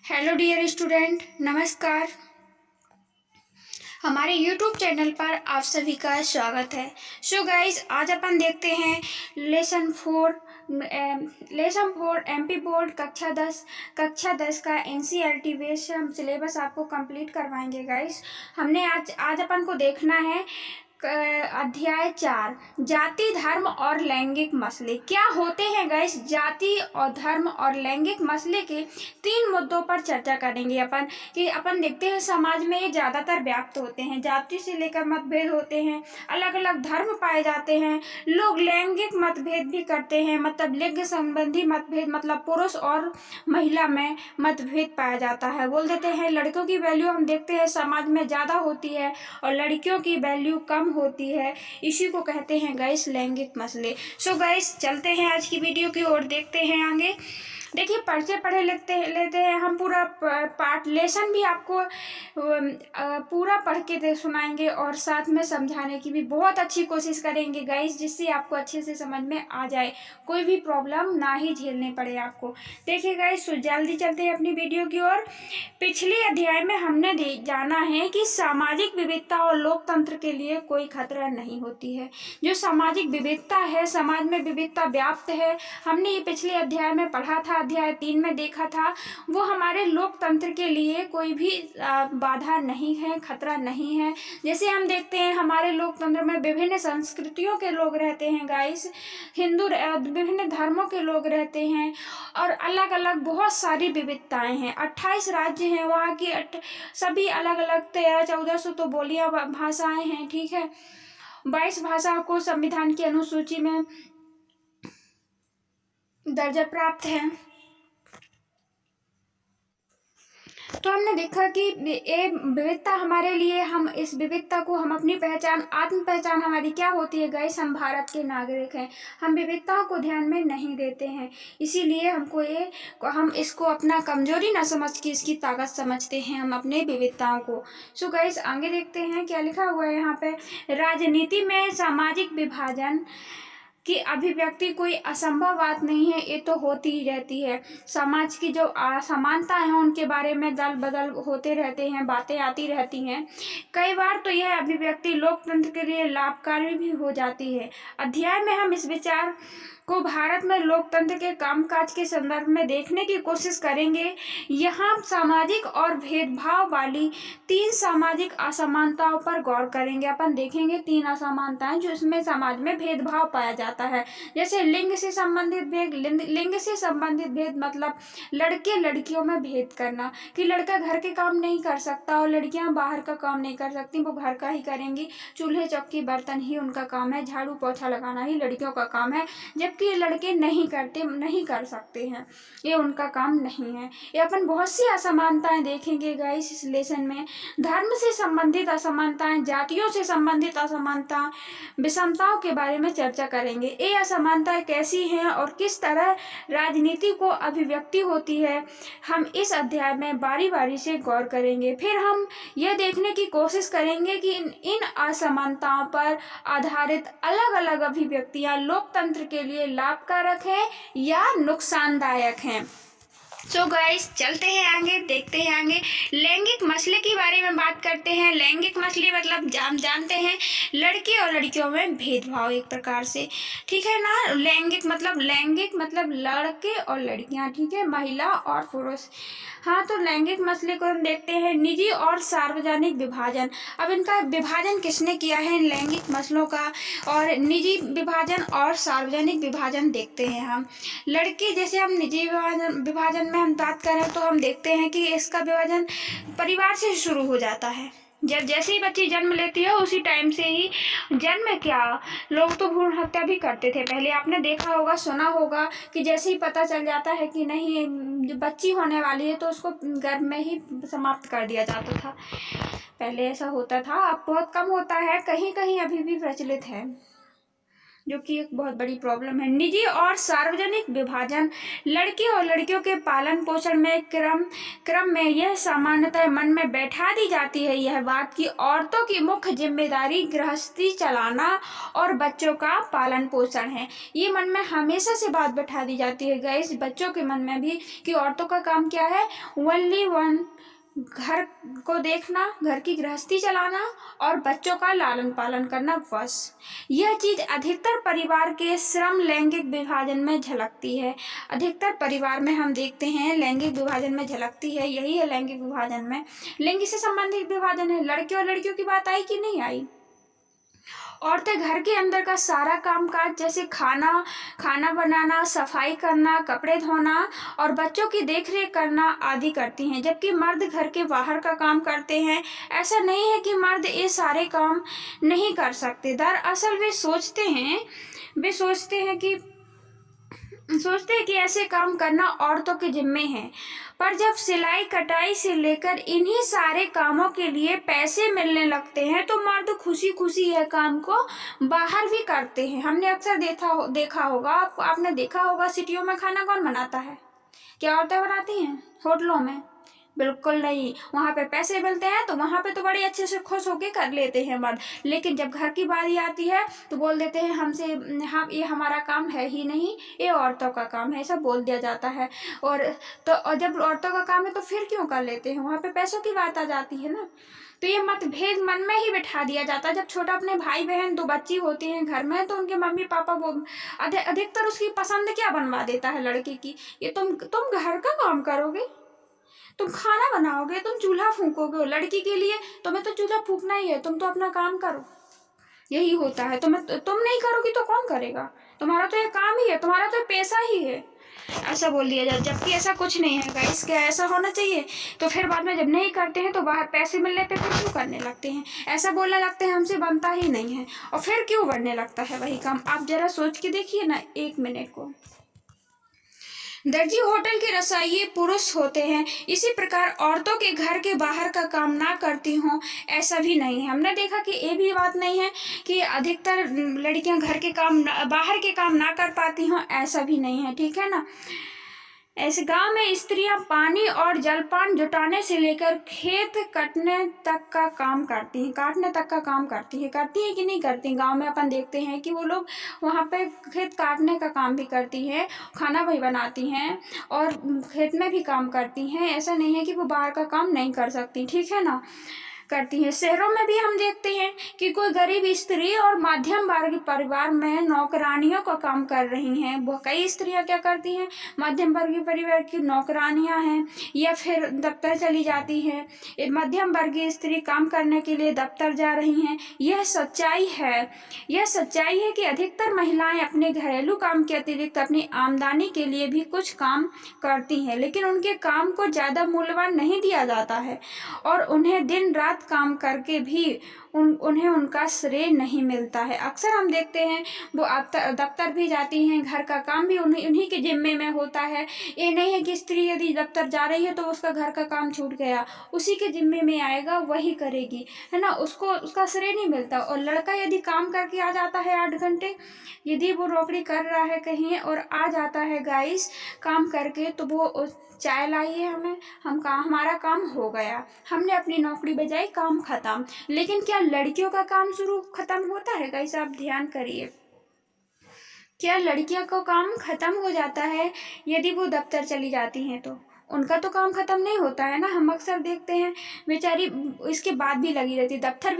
Hello dear student, नमस्कार। हमारे YouTube channel पर आप सभी का स्वागत है। सो गाइज, आज अपन देखते हैं लेसन फोर एमपी बोर्ड कक्षा 10 का एनसीईआरटी बेस्ड हम सिलेबस आपको कंप्लीट करवाएंगे गाइज। हमने आज अपन को देखना है अध्याय 4 जाति धर्म और लैंगिक मसले। क्या होते हैं गाइस? जाति और धर्म और लैंगिक मसले के 3 मुद्दों पर चर्चा करेंगे अपन। कि अपन देखते हैं समाज में ये ज़्यादातर व्याप्त होते हैं। जाति से लेकर मतभेद होते हैं, अलग अलग धर्म पाए जाते हैं, लोग लैंगिक मतभेद भी करते हैं, मतलब लिंग संबंधी मतभेद, मतलब पुरुष और महिला में मतभेद पाया जाता है। बोल देते हैं लड़कों की वैल्यू हम देखते हैं समाज में ज़्यादा होती है और लड़कियों की वैल्यू कम होती है। इसी को कहते हैं गाइस लैंगिक मसले। सो गाइस, चलते हैं आज की वीडियो की ओर, देखते हैं आगे। देखिए, पर्चे पढ़े लेते हैं हम। पूरा पार्ट लेसन भी आपको पूरा पढ़ के सुनाएंगे और साथ में समझाने की भी बहुत अच्छी कोशिश करेंगे गाइस, जिससे आपको अच्छे से समझ में आ जाए, कोई भी प्रॉब्लम ना ही झेलने पड़े आपको। देखिए गाइस, जल्दी चलते हैं अपनी वीडियो की ओर। पिछले अध्याय में हमने जाना है कि सामाजिक विविधता और लोकतंत्र के लिए कोई खतरा नहीं होती है। जो सामाजिक विविधता है, समाज में विविधता व्याप्त है, हमने ये पिछले अध्याय में पढ़ा था, अध्याय 3 में देखा था। वो हमारे लोकतंत्र के लिए कोई भी बाधा नहीं है, खतरा नहीं है। जैसे हम देखते हैं हमारे लोकतंत्र में विभिन्न संस्कृतियों के लोग रहते हैं गाइस, हिंदू विभिन्न धर्मों के लोग रहते हैं और अलग अलग बहुत सारी विविधताएं हैं। 28 राज्य हैं, वहाँ की सभी अलग अलग 1300-1400 तो बोलियां भाषाएं हैं, ठीक है। 22 भाषा को संविधान की अनुसूची में दर्जा प्राप्त है। तो हमने देखा कि ये विविधता हमारे लिए, हम इस विविधता को, हम अपनी पहचान, आत्म पहचान हमारी क्या होती है गाइस? हम भारत के नागरिक हैं। हम विविधताओं को ध्यान में नहीं देते हैं, इसीलिए हम इसको अपना कमजोरी ना समझ के इसकी ताकत समझते हैं, हम अपने विविधताओं को। सो गाइस, आगे देखते हैं क्या लिखा हुआ है यहाँ पे। राजनीति में सामाजिक विभाजन कि अभिव्यक्ति कोई असंभव बात नहीं है, ये तो होती ही रहती है। समाज की जो असमानता है उनके बारे में दल बदल होते रहते हैं, बातें आती रहती हैं। कई बार तो यह अभिव्यक्ति लोकतंत्र के लिए लाभकारी भी हो जाती है। अध्याय में हम इस विचार को भारत में लोकतंत्र के कामकाज के संदर्भ में देखने की कोशिश करेंगे। यहाँ सामाजिक और भेदभाव वाली 3 सामाजिक असमानताओं पर गौर करेंगे। अपन देखेंगे 3 असमानताएं जो इसमें समाज में भेदभाव पाया जाता है। जैसे लिंग से संबंधित भेद। लिंग से संबंधित भेद मतलब लड़के लड़कियों में भेद करना, कि लड़का घर के काम नहीं कर सकता और लड़कियां बाहर का काम नहीं कर सकती, वो घर का ही करेंगी। चूल्हे चौकी बर्तन ही उनका काम है, झाड़ू पोछा लगाना ही लड़कियों का काम है, जबकि लड़के नहीं कर सकते हैं, ये उनका काम नहीं है। ये अपन बहुत सी असमानताएं देखेंगे गाइस इस लेसन में। धर्म से संबंधित असमानताएं, जातियों से संबंधित असमानता, विषमताओं के बारे में चर्चा करेंगे। ये असमानताएं कैसी हैं और किस तरह राजनीति को अभिव्यक्ति होती है, हम इस अध्याय में बारी बारी से गौर करेंगे। फिर हम यह देखने की कोशिश करेंगे कि इन असमानताओं पर आधारित अलग अलग अभिव्यक्तियां लोकतंत्र के लिए लाभकारक है या नुकसानदायक हैं। सो गाइस, चलते हैं आगे, देखते हैं आगे। लैंगिक मसले के बारे में बात करते हैं। लैंगिक मसले मतलब जानते हैं लड़के और लड़कियों में भेदभाव एक प्रकार से, ठीक है ना। लैंगिक मतलब लड़के और लड़कियां, ठीक है, महिला और पुरुष। हाँ, तो लैंगिक मसले को हम देखते हैं। निजी और सार्वजनिक विभाजन। अब इनका विभाजन किसने किया है लैंगिक मसलों का, और निजी विभाजन और सार्वजनिक विभाजन देखते हैं हम। लड़के, जैसे हम निजी विभाजन में हम बात करें तो हम देखते हैं कि इसका विभाजन परिवार से शुरू हो जाता है। जब जैसे ही बच्ची जन्म लेती है उसी टाइम से ही, जन्म क्या, लोग तो भ्रूण हत्या भी करते थे पहले, आपने देखा होगा, सुना होगा कि जैसे ही पता चल जाता है कि नहीं बच्ची होने वाली है तो उसको गर्भ में ही समाप्त कर दिया जाता था। पहले ऐसा होता था, अब बहुत कम होता है, कहीं कहीं अभी भी प्रचलित है। जो कि एक बहुत बड़ी प्रॉब्लम है। निजी और सार्वजनिक विभाजन, लड़के और लड़कियों के पालन पोषण में क्रम में यह सामान्यतः मन में बैठा दी जाती है यह बात कि औरतों की मुख्य जिम्मेदारी गृहस्थी चलाना और बच्चों का पालन पोषण है। ये मन में हमेशा से बात बैठा दी जाती है गाइस, बच्चों के मन में भी, कि औरतों का काम क्या है, ओनली वन, घर को देखना, घर की गृहस्थी चलाना और बच्चों का लालन पालन करना, बस। यह चीज अधिकतर परिवार के श्रम लैंगिक विभाजन में झलकती है। अधिकतर परिवार में हम देखते हैं लैंगिक विभाजन में झलकती है, यही है लैंगिक विभाजन में। लिंग से संबंधित विभाजन है। लड़के और लड़कियों की बात आई कि नहीं आई? औरतें घर के अंदर का सारा काम काज, जैसे खाना बनाना, सफाई करना, कपड़े धोना और बच्चों की देखरेख करना आदि करती हैं, जबकि मर्द घर के बाहर का काम करते हैं। ऐसा नहीं है कि मर्द ये सारे काम नहीं कर सकते। दरअसल वे सोचते हैं कि ऐसे काम करना औरतों के जिम्मे है। पर जब सिलाई कटाई से लेकर इन्हीं सारे कामों के लिए पैसे मिलने लगते हैं तो मर्द खुशी खुशी यह काम को बाहर भी करते हैं। हमने अक्सर देखा होगा, आपने देखा होगा, सिटियों में खाना कौन बनाता है? क्या औरतें बनाती हैं? होटलों में? बिल्कुल नहीं। वहाँ पे पैसे मिलते हैं तो वहाँ पे तो बड़े अच्छे से खुश होके कर लेते हैं मर्द, लेकिन जब घर की बारी आती है तो बोल देते हैं ये हमारा काम है ही नहीं, ये औरतों का काम है, ऐसा बोल दिया जाता है। और जब औरतों का काम है तो फिर क्यों कर लेते हैं? वहाँ पे पैसों की बात आ जाती है ना। तो ये मतभेद मन में ही बिठा दिया जाता है। जब छोटा अपने भाई बहन 2 बच्ची होती हैं घर में तो उनके मम्मी पापा वो अधिकतर उसकी पसंद क्या बनवा देता है लड़के की, ये तुम घर का काम करोगे, तुम खाना बनाओगे, तुम चूल्हा फूकोगे। लड़की के लिए तुम्हें तो चूल्हा फूकना ही है, तुम तो अपना काम करो, यही होता है। तुम नहीं करोगी तो कौन करेगा? तुम्हारा तो ये काम ही है, तुम्हारा तो ये पैसा ही है, ऐसा बोल दिया जाए, जबकि ऐसा कुछ नहीं है गाइस। क्या ऐसा होना चाहिए? तो फिर बाद में जब नहीं करते हैं तो बाहर पैसे मिलने पे फिर क्यों करने लगते हैं? ऐसा बोलने लगते हैं हमसे बनता ही नहीं है, और फिर क्यों बढ़ने लगता है वही काम? आप जरा सोच के देखिए ना 1 मिनट को। दर्जी होटल के रसोइये पुरुष होते हैं, इसी प्रकार औरतों के घर के बाहर का काम ना करती हों, ऐसा भी नहीं है। हमने देखा कि ये भी बात नहीं है कि अधिकतर लड़कियां घर के काम बाहर के काम ना कर पाती हों, ऐसा भी नहीं है, ठीक है ना। ऐसे गांव में स्त्रियां पानी और जलपान जुटाने से लेकर खेत काटने तक का काम करती हैं। करती हैं कि नहीं करती? गांव में अपन देखते हैं कि वो लोग वहाँ पे खेत काटने का काम भी करती हैं, खाना भी बनाती हैं और खेत में भी काम करती हैं। ऐसा नहीं है कि वो बाहर का काम नहीं कर सकती, ठीक है ना, करती हैं। शहरों में भी हम देखते हैं कि कोई गरीब स्त्री और मध्यम वर्ग परिवार में नौकरानियों का काम कर रही हैं। वो कई स्त्रियां क्या करती हैं, मध्यम वर्गीय परिवार की नौकरानियां हैं या फिर दफ्तर चली जाती हैं। मध्यम वर्गीय स्त्री काम करने के लिए दफ्तर जा रही हैं। यह सच्चाई है कि अधिकतर महिलाएं अपने घरेलू काम के अतिरिक्त अपनी आमदनी के लिए भी कुछ काम करती हैं, लेकिन उनके काम को ज़्यादा मूल्यवान नहीं दिया जाता है और उन्हें दिन रात काम करके भी उन्हें उनका श्रेय नहीं मिलता है। अक्सर हम देखते हैं वो दफ्तर भी जाती हैं, घर का काम भी उन्हीं के जिम्मे में होता है। ये नहीं है कि स्त्री यदि दफ्तर जा रही है तो उसका घर का काम छूट गया, उसी के जिम्मे में आएगा, वही करेगी, है ना, उसको उसका श्रेय नहीं मिलता। और लड़का यदि काम करके आ जाता है 8 घंटे, यदि वो नौकरी कर रहा है कहीं और आ जाता है गाइस काम करके, तो वो चाय लाइए हमारा काम हो गया, हमने अपनी नौकरी बजाई, काम खत्म। लेकिन क्या लड़कियों का काम खत्म होता है गाइस? आप ध्यान करिए, क्या लड़कियों का काम खत्म हो जाता है यदि वो दफ्तर चली जाती हैं? तो उनका तो काम खत्म नहीं होता है ना। हम अक्सर देखते हैं बेचारी इसके बाद भी लगी रहती, दफ्तर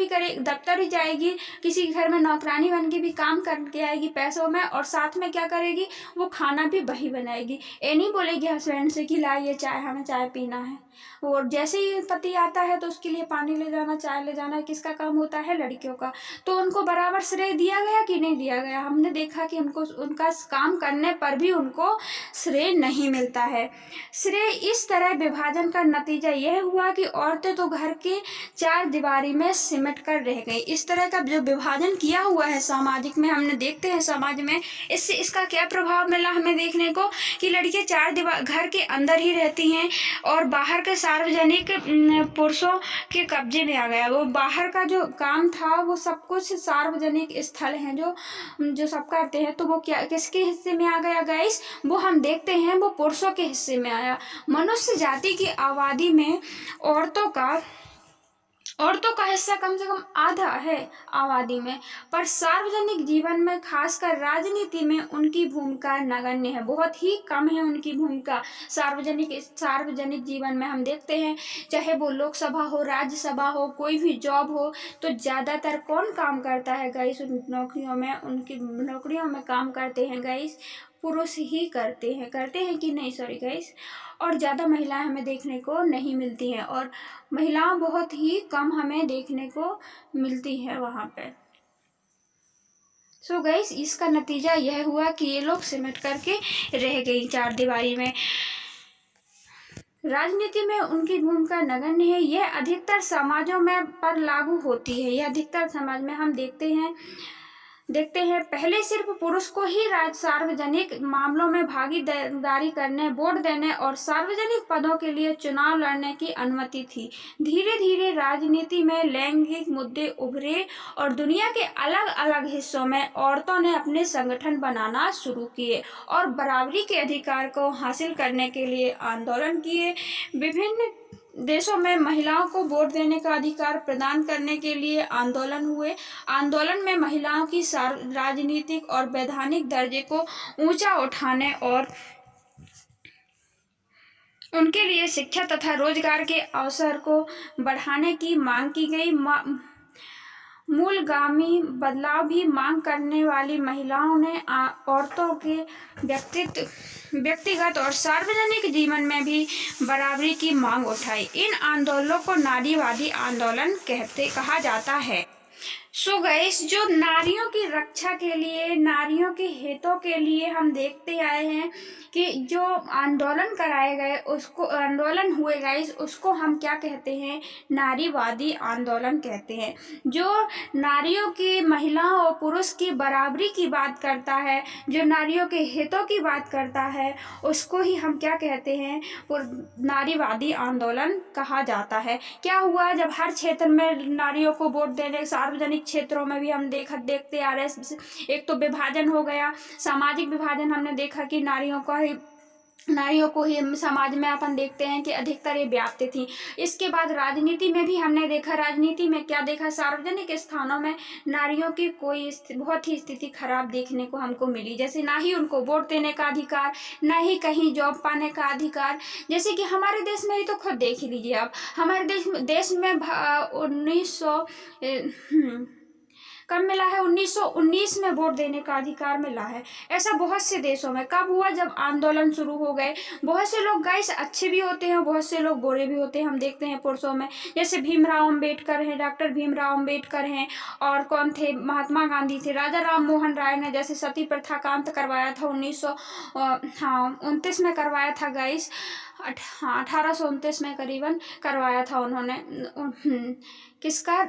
भी जाएगी, किसी घर में नौकरानी बन के भी काम करके आएगी पैसों में, और साथ में क्या करेगी, वो खाना भी वही बनाएगी। ये नहीं बोलेगी हस्बैंड से कि लाइए चाय, हमें चाय पीना है। और जैसे ही पति आता है तो उसके लिए पानी ले जाना, चाय ले जाना किसका काम होता है? लड़कियों का। तो उनको बराबर श्रेय दिया गया कि नहीं दिया गया? हमने देखा कि उनका काम करने पर भी उनको श्रेय नहीं मिलता है। श्रेय इस तरह विभाजन का नतीजा यह हुआ कि औरतें तो घर के चार दीवारी में सिमट कर रह गई। इस तरह का जो विभाजन किया हुआ है सामाजिक में, हमने देखते हैं समाज में, इससे इसका क्या प्रभाव मिला हमें देखने को कि लड़कियां चार दीवार घर के अंदर ही रहती हैं और बाहर के सार्वजनिक पुरुषों के कब्जे में आ गया। वो बाहर का जो काम था वो सब कुछ सार्वजनिक स्थल हैं जो सब करते हैं, तो वो क्या किसके हिस्से में आ गया गाइस? वो हम देखते हैं वो पुरुषों के हिस्से में आया। मनुष्य जाति की आबादी में औरतों का हिस्सा कम से कम आधा है आबादी में, पर सार्वजनिक जीवन में खासकर राजनीति में उनकी भूमिका नगण्य है, बहुत ही कम है उनकी भूमिका। सार्वजनिक जीवन में हम देखते हैं, चाहे वो लोकसभा हो, राज्यसभा हो, कोई भी जॉब हो, तो ज़्यादातर कौन काम करता है गाइस? उन नौकरियों में काम करते हैं गाइस, पुरुष ही करते हैं कि नहीं? Sorry guys. और ज़्यादा महिलाएं हमें देखने को नहीं मिलती हैं, और महिलाएं बहुत ही कम हमें देखने को मिलती है वहाँ पे। सो गाइस, इसका नतीजा यह हुआ कि ये लोग सिमट करके रह गई चार दीवारी में। राजनीति में उनकी भूमिका नगण्य है। यह अधिकतर समाजों में पर लागू होती है। यह अधिकतर समाज में हम देखते हैं पहले सिर्फ पुरुष को ही सार्वजनिक मामलों में भागीदारी करने, वोट देने और सार्वजनिक पदों के लिए चुनाव लड़ने की अनुमति थी। धीरे धीरे राजनीति में लैंगिक मुद्दे उभरे और दुनिया के अलग अलग हिस्सों में औरतों ने अपने संगठन बनाना शुरू किए और बराबरी के अधिकार को हासिल करने के लिए आंदोलन किए। विभिन्न देशों में महिलाओं को वोट देने का अधिकार प्रदान करने के लिए आंदोलन हुए। आंदोलन में महिलाओं की राजनीतिक और वैधानिक दर्जे को ऊंचा उठाने और उनके लिए शिक्षा तथा रोजगार के अवसर को बढ़ाने की मांग की गई। मूलगामी बदलाव भी मांग करने वाली महिलाओं ने औरतों के व्यक्तिगत और सार्वजनिक जीवन में भी बराबरी की मांग उठाई। इन आंदोलनों को नारीवादी आंदोलन कहा जाता है। सो गाइस, जो नारियों की रक्षा के लिए, नारियों के हितों के लिए हम देखते आए हैं कि जो आंदोलन कराए गए, उसको आंदोलन हुए गाइस, उसको हम क्या कहते हैं? नारीवादी आंदोलन कहते हैं। जो नारियों की, महिलाओं और पुरुष की बराबरी की बात करता है, जो नारियों के हितों की बात करता है, उसको ही हम क्या कहते हैं? नारीवादी आंदोलन कहा जाता है। क्या हुआ जब हर क्षेत्र में नारियों को वोट देने, सार्वजनिक क्षेत्रों में भी हम देखते आ रहे हैं, एक तो विभाजन हो गया, सामाजिक विभाजन। हमने देखा कि नारियों को ही समाज में अपन देखते हैं कि अधिकतर ये व्याप्त थी। इसके बाद राजनीति में भी हमने देखा, राजनीति में क्या देखा? सार्वजनिक स्थानों में नारियों की बहुत ही स्थिति खराब देखने को हमको मिली। जैसे ना ही उनको वोट देने का अधिकार, ना ही कहीं जॉब पाने का अधिकार। जैसे कि हमारे देश में ही तो खुद देख ही लीजिए आप, हमारे देश में 1900 कब मिला है? 1919 में वोट देने का अधिकार मिला है। ऐसा बहुत से देशों में कब हुआ? जब आंदोलन शुरू हो गए। बहुत से लोग गाइस अच्छे भी होते हैं, बहुत से लोग बुरे भी होते हैं। हम देखते हैं पुरुषों में, जैसे भीमराव अम्बेडकर हैं, डॉक्टर भीमराव अम्बेडकर हैं, और कौन थे? महात्मा गांधी थे। राजा राम मोहन राय ने जैसे सती प्रथा का अंत करवाया था 1929 में करवाया था गाइस। 1829 में करीबन करवाया था उन्होंने। किसका?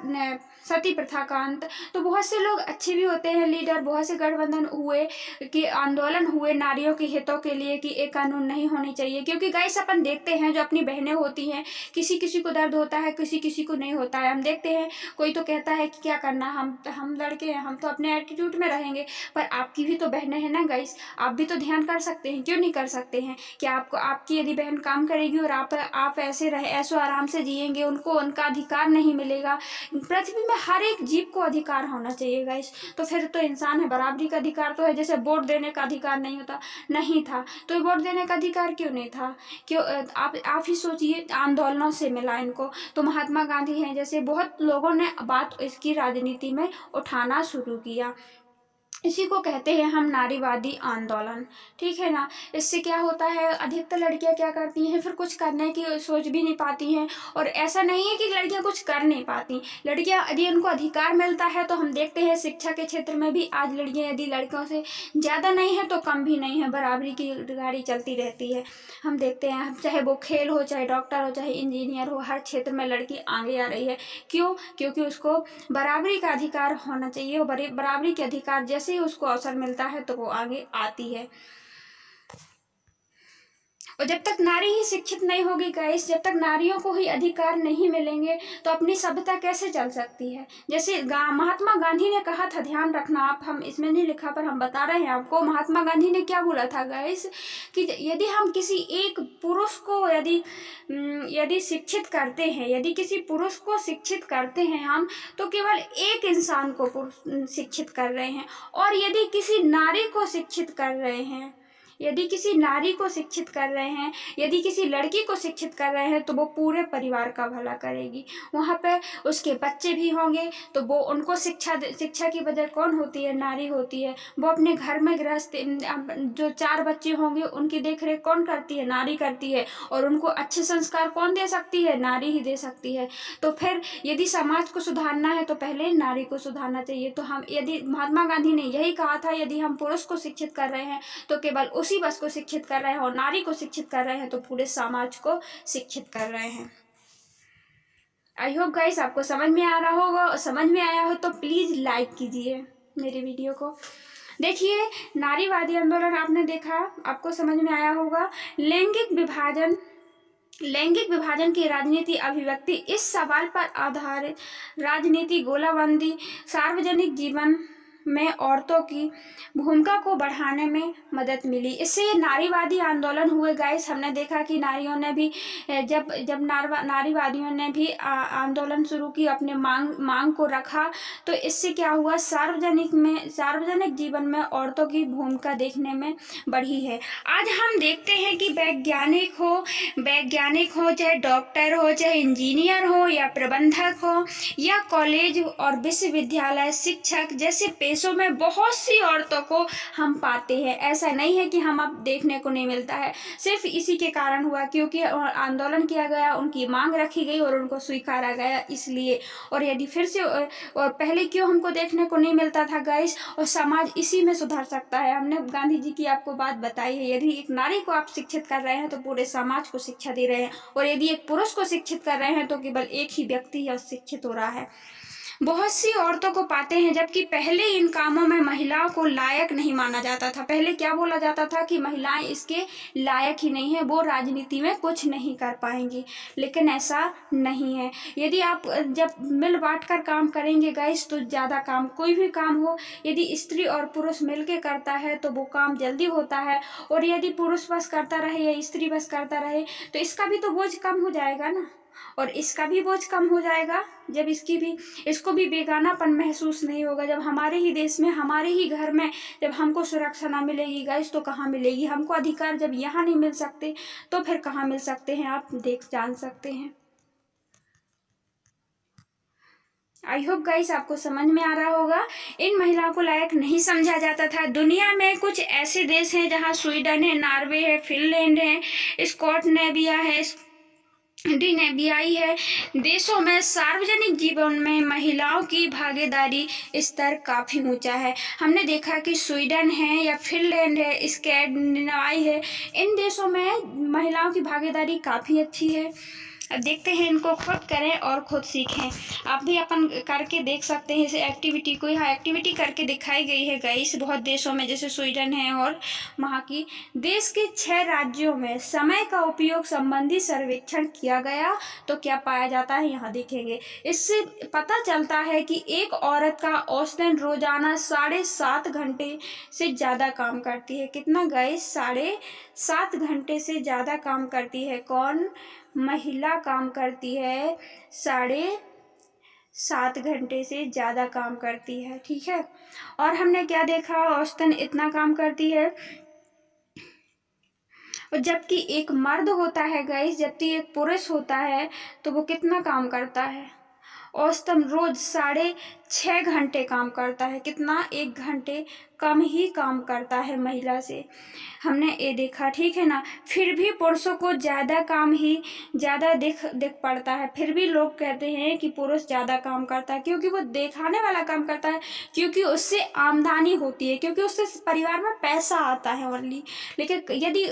सती प्रथा का अंत। तो बहुत से लोग अच्छे भी होते हैं लीडर, बहुत से गठबंधन हुए कि आंदोलन हुए नारियों के हितों के लिए कि एक कानून नहीं होनी चाहिए। क्योंकि गाइस अपन देखते हैं जो अपनी बहनें होती हैं, किसी किसी को दर्द होता है, किसी को नहीं होता है। हम देखते हैं कोई तो कहता है कि क्या करना, हम लड़के हैं, हम तो अपने एटीट्यूड में रहेंगे। पर आपकी भी तो बहनें हैं ना गाइस, आप भी तो ध्यान कर सकते हैं, क्यों नहीं कर सकते हैं? कि आपकी यदि बहन काम करेगी और आप ऐसो आराम से जिएंगे, उनको उनका अधिकार नहीं मिलेगा। पृथ्वी में हर एक जीव को अधिकार होना चाहिए गाइस। तो फिर तो इंसान है, बराबरी का अधिकार तो है। जैसे वोट देने का अधिकार नहीं था, तो वोट देने का अधिकार क्यों नहीं था? क्यों? आप ही सोचिए, आंदोलनों से मिला इनको। तो महात्मा गांधी हैं, जैसे बहुत लोगों ने बात इसकी राजनीति में उठाना शुरू किया। इसी को कहते हैं हम नारीवादी आंदोलन, ठीक है ना। इससे क्या होता है, अधिकतर लड़कियां क्या करती हैं, फिर कुछ करने की सोच भी नहीं पाती हैं। और ऐसा नहीं है कि लड़कियां कुछ कर नहीं पाती, लड़कियां यदि उनको अधिकार मिलता है तो हम देखते हैं शिक्षा के क्षेत्र में भी आज लड़कियां यदि लड़कों से ज़्यादा नहीं है तो कम भी नहीं है, बराबरी की गाड़ी चलती रहती है। हम देखते हैं चाहे वो खेल हो, चाहे डॉक्टर हो, चाहे इंजीनियर हो, हर क्षेत्र में लड़की आगे आ रही है। क्यों? क्योंकि उसको बराबरी का अधिकार होना चाहिए, और बराबरी के अधिकार जैसे ही उसको अवसर मिलता है तो वो आगे आती है। और जब तक नारी ही शिक्षित नहीं होगी गाइस, जब तक नारियों को ही अधिकार नहीं मिलेंगे तो अपनी सभ्यता कैसे चल सकती है। जैसे महात्मा गांधी ने कहा था, ध्यान रखना आप, हम इसमें नहीं लिखा पर हम बता रहे हैं आपको, महात्मा गांधी ने क्या बोला था गाइस, कि यदि हम किसी एक पुरुष को यदि शिक्षित करते हैं, यदि किसी पुरुष को शिक्षित करते हैं हम, तो केवल एक इंसान को शिक्षित कर रहे हैं। और यदि किसी नारी को शिक्षित कर रहे हैं, यदि किसी नारी को शिक्षित कर रहे हैं, यदि किसी लड़की को शिक्षित कर रहे हैं, तो वो पूरे परिवार का भला करेगी। वहाँ पे उसके बच्चे भी होंगे तो वो उनको शिक्षा की वजह कौन होती है, नारी होती है। वो अपने घर में गृहस्थ जो 4 बच्चे होंगे उनकी देखरेख कौन करती है, नारी करती है। और उनको अच्छे संस्कार कौन दे सकती है, नारी ही दे सकती है। तो फिर यदि समाज को सुधारना है तो पहले नारी को सुधारना चाहिए। तो हम, यदि महात्मा गांधी ने यही कहा था, यदि हम पुरुष को शिक्षित कर रहे हैं तो केवल उसी बस को शिक्षित कर रहे हैं, और नारी को शिक्षित कर रहे हैं तो पूरे समाज को शिक्षित कर रहे हैं। आई होप गाइस आपको समझ में आ रहा होगा, और समझ में आया हो तो प्लीज लाइक कीजिए मेरे वीडियो को। देखिए, नारीवादी आंदोलन आपने देखा, आपको समझ में आया होगा। लैंगिक विभाजन की राजनीति अभिव्यक्ति, इस सवाल पर आधारित राजनीति गोलाबंदी सार्वजनिक जीवन में औरतों की भूमिका को बढ़ाने में मदद मिली। इससे ये नारीवादी आंदोलन हुए गाइस। हमने देखा कि नारियों ने भी जब नारीवादियों ने भी आंदोलन शुरू की, अपने मांग को रखा, तो इससे क्या हुआ, सार्वजनिक जीवन में औरतों की भूमिका देखने में बढ़ी है। आज हम देखते हैं कि वैज्ञानिक हो, चाहे डॉक्टर हो, चाहे इंजीनियर हो, या प्रबंधक हो, या कॉलेज और विश्वविद्यालय शिक्षक जैसे पेशों में बहुत सी औरतों को हम पाते हैं। ऐसा नहीं है कि हम अब देखने को नहीं मिलता है, सिर्फ इसी के कारण हुआ क्योंकि आंदोलन किया गया, उनकी मांग रखी गई और उनको स्वीकारा गया, इसलिए। और यदि फिर से और पहले क्यों हमको देखने को नहीं मिलता था गाइस, और समाज इसी में सुधर सकता है। हमने गांधी जी की आपको बात बताई है, यदि एक नारी को आप शिक्षित कर रहे हैं तो पूरे समाज को शिक्षा दे रहे हैं, और यदि एक पुरुष को शिक्षित कर रहे हैं तो केवल एक ही व्यक्ति शिक्षित हो रहा है। बहुत सी औरतों को पाते हैं, जबकि पहले इन कामों में महिलाओं को लायक नहीं माना जाता था। पहले क्या बोला जाता था कि महिलाएं इसके लायक ही नहीं है, वो राजनीति में कुछ नहीं कर पाएंगी। लेकिन ऐसा नहीं है। यदि आप जब मिल बांट कर काम करेंगे गाइस, तो ज़्यादा काम, कोई भी काम हो, यदि स्त्री और पुरुष मिलके करता है तो वो काम जल्दी होता है। और यदि पुरुष बस करता रहे या स्त्री बस करता रहे तो इसका भी तो बोझ कम हो जाएगा ना, और इसका भी बोझ कम हो जाएगा। जब इसको भी बेगानापन महसूस नहीं होगा। जब हमारे ही देश में, हमारे ही घर में जब हमको सुरक्षा ना मिलेगी गाइस, तो कहाँ मिलेगी हमको अधिकार। जब यहाँ नहीं मिल सकते तो फिर कहाँ मिल सकते हैं, आप जान सकते हैं। आई होप गाइस आपको समझ में आ रहा होगा। इन महिलाओं को लायक नहीं समझा जाता था। दुनिया में कुछ ऐसे देश हैं जहाँ स्वीडन है, नॉर्वे है, फिनलैंड है, स्कॉटलैंड है, आई है, देशों में सार्वजनिक जीवन में महिलाओं की भागीदारी स्तर काफी ऊंचा है। हमने देखा कि स्वीडन है या फिनलैंड है, स्कैंडिनेविया है, इन देशों में महिलाओं की भागीदारी काफी अच्छी है। अब देखते हैं, इनको खुद करें और खुद सीखें। आप भी अपन करके देख सकते हैं इस एक्टिविटी को। यहाँ एक्टिविटी करके दिखाई गई है गाइस बहुत देशों में, जैसे स्वीडन है और वहाँ की। देश के 6 राज्यों में समय का उपयोग संबंधी सर्वेक्षण किया गया तो क्या पाया जाता है, यहाँ देखेंगे। इससे पता चलता है कि एक औरत का औसतन रोजाना 7.5 घंटे से ज़्यादा काम करती है। कितना गाइस, 7.5 घंटे से ज़्यादा काम करती है। कौन? महिला काम करती है, 7.5 घंटे से ज़्यादा काम करती है, ठीक है। और हमने क्या देखा, औसतन इतना काम करती है। और जबकि एक मर्द होता है गाइस, जबकि एक पुरुष होता है तो वो कितना काम करता है, औसतन रोज 6 घंटे काम करता है। कितना? 1 घंटे कम ही काम करता है महिला से, हमने ये देखा, ठीक है ना। फिर भी पुरुषों को ज़्यादा काम ही ज़्यादा दिख पड़ता है। फिर भी लोग कहते हैं कि पुरुष ज़्यादा काम करता है, क्योंकि वो दिखाने वाला काम करता है, क्योंकि उससे आमदनी होती है, क्योंकि उससे परिवार में पैसा आता है ओनली। लेकिन यदि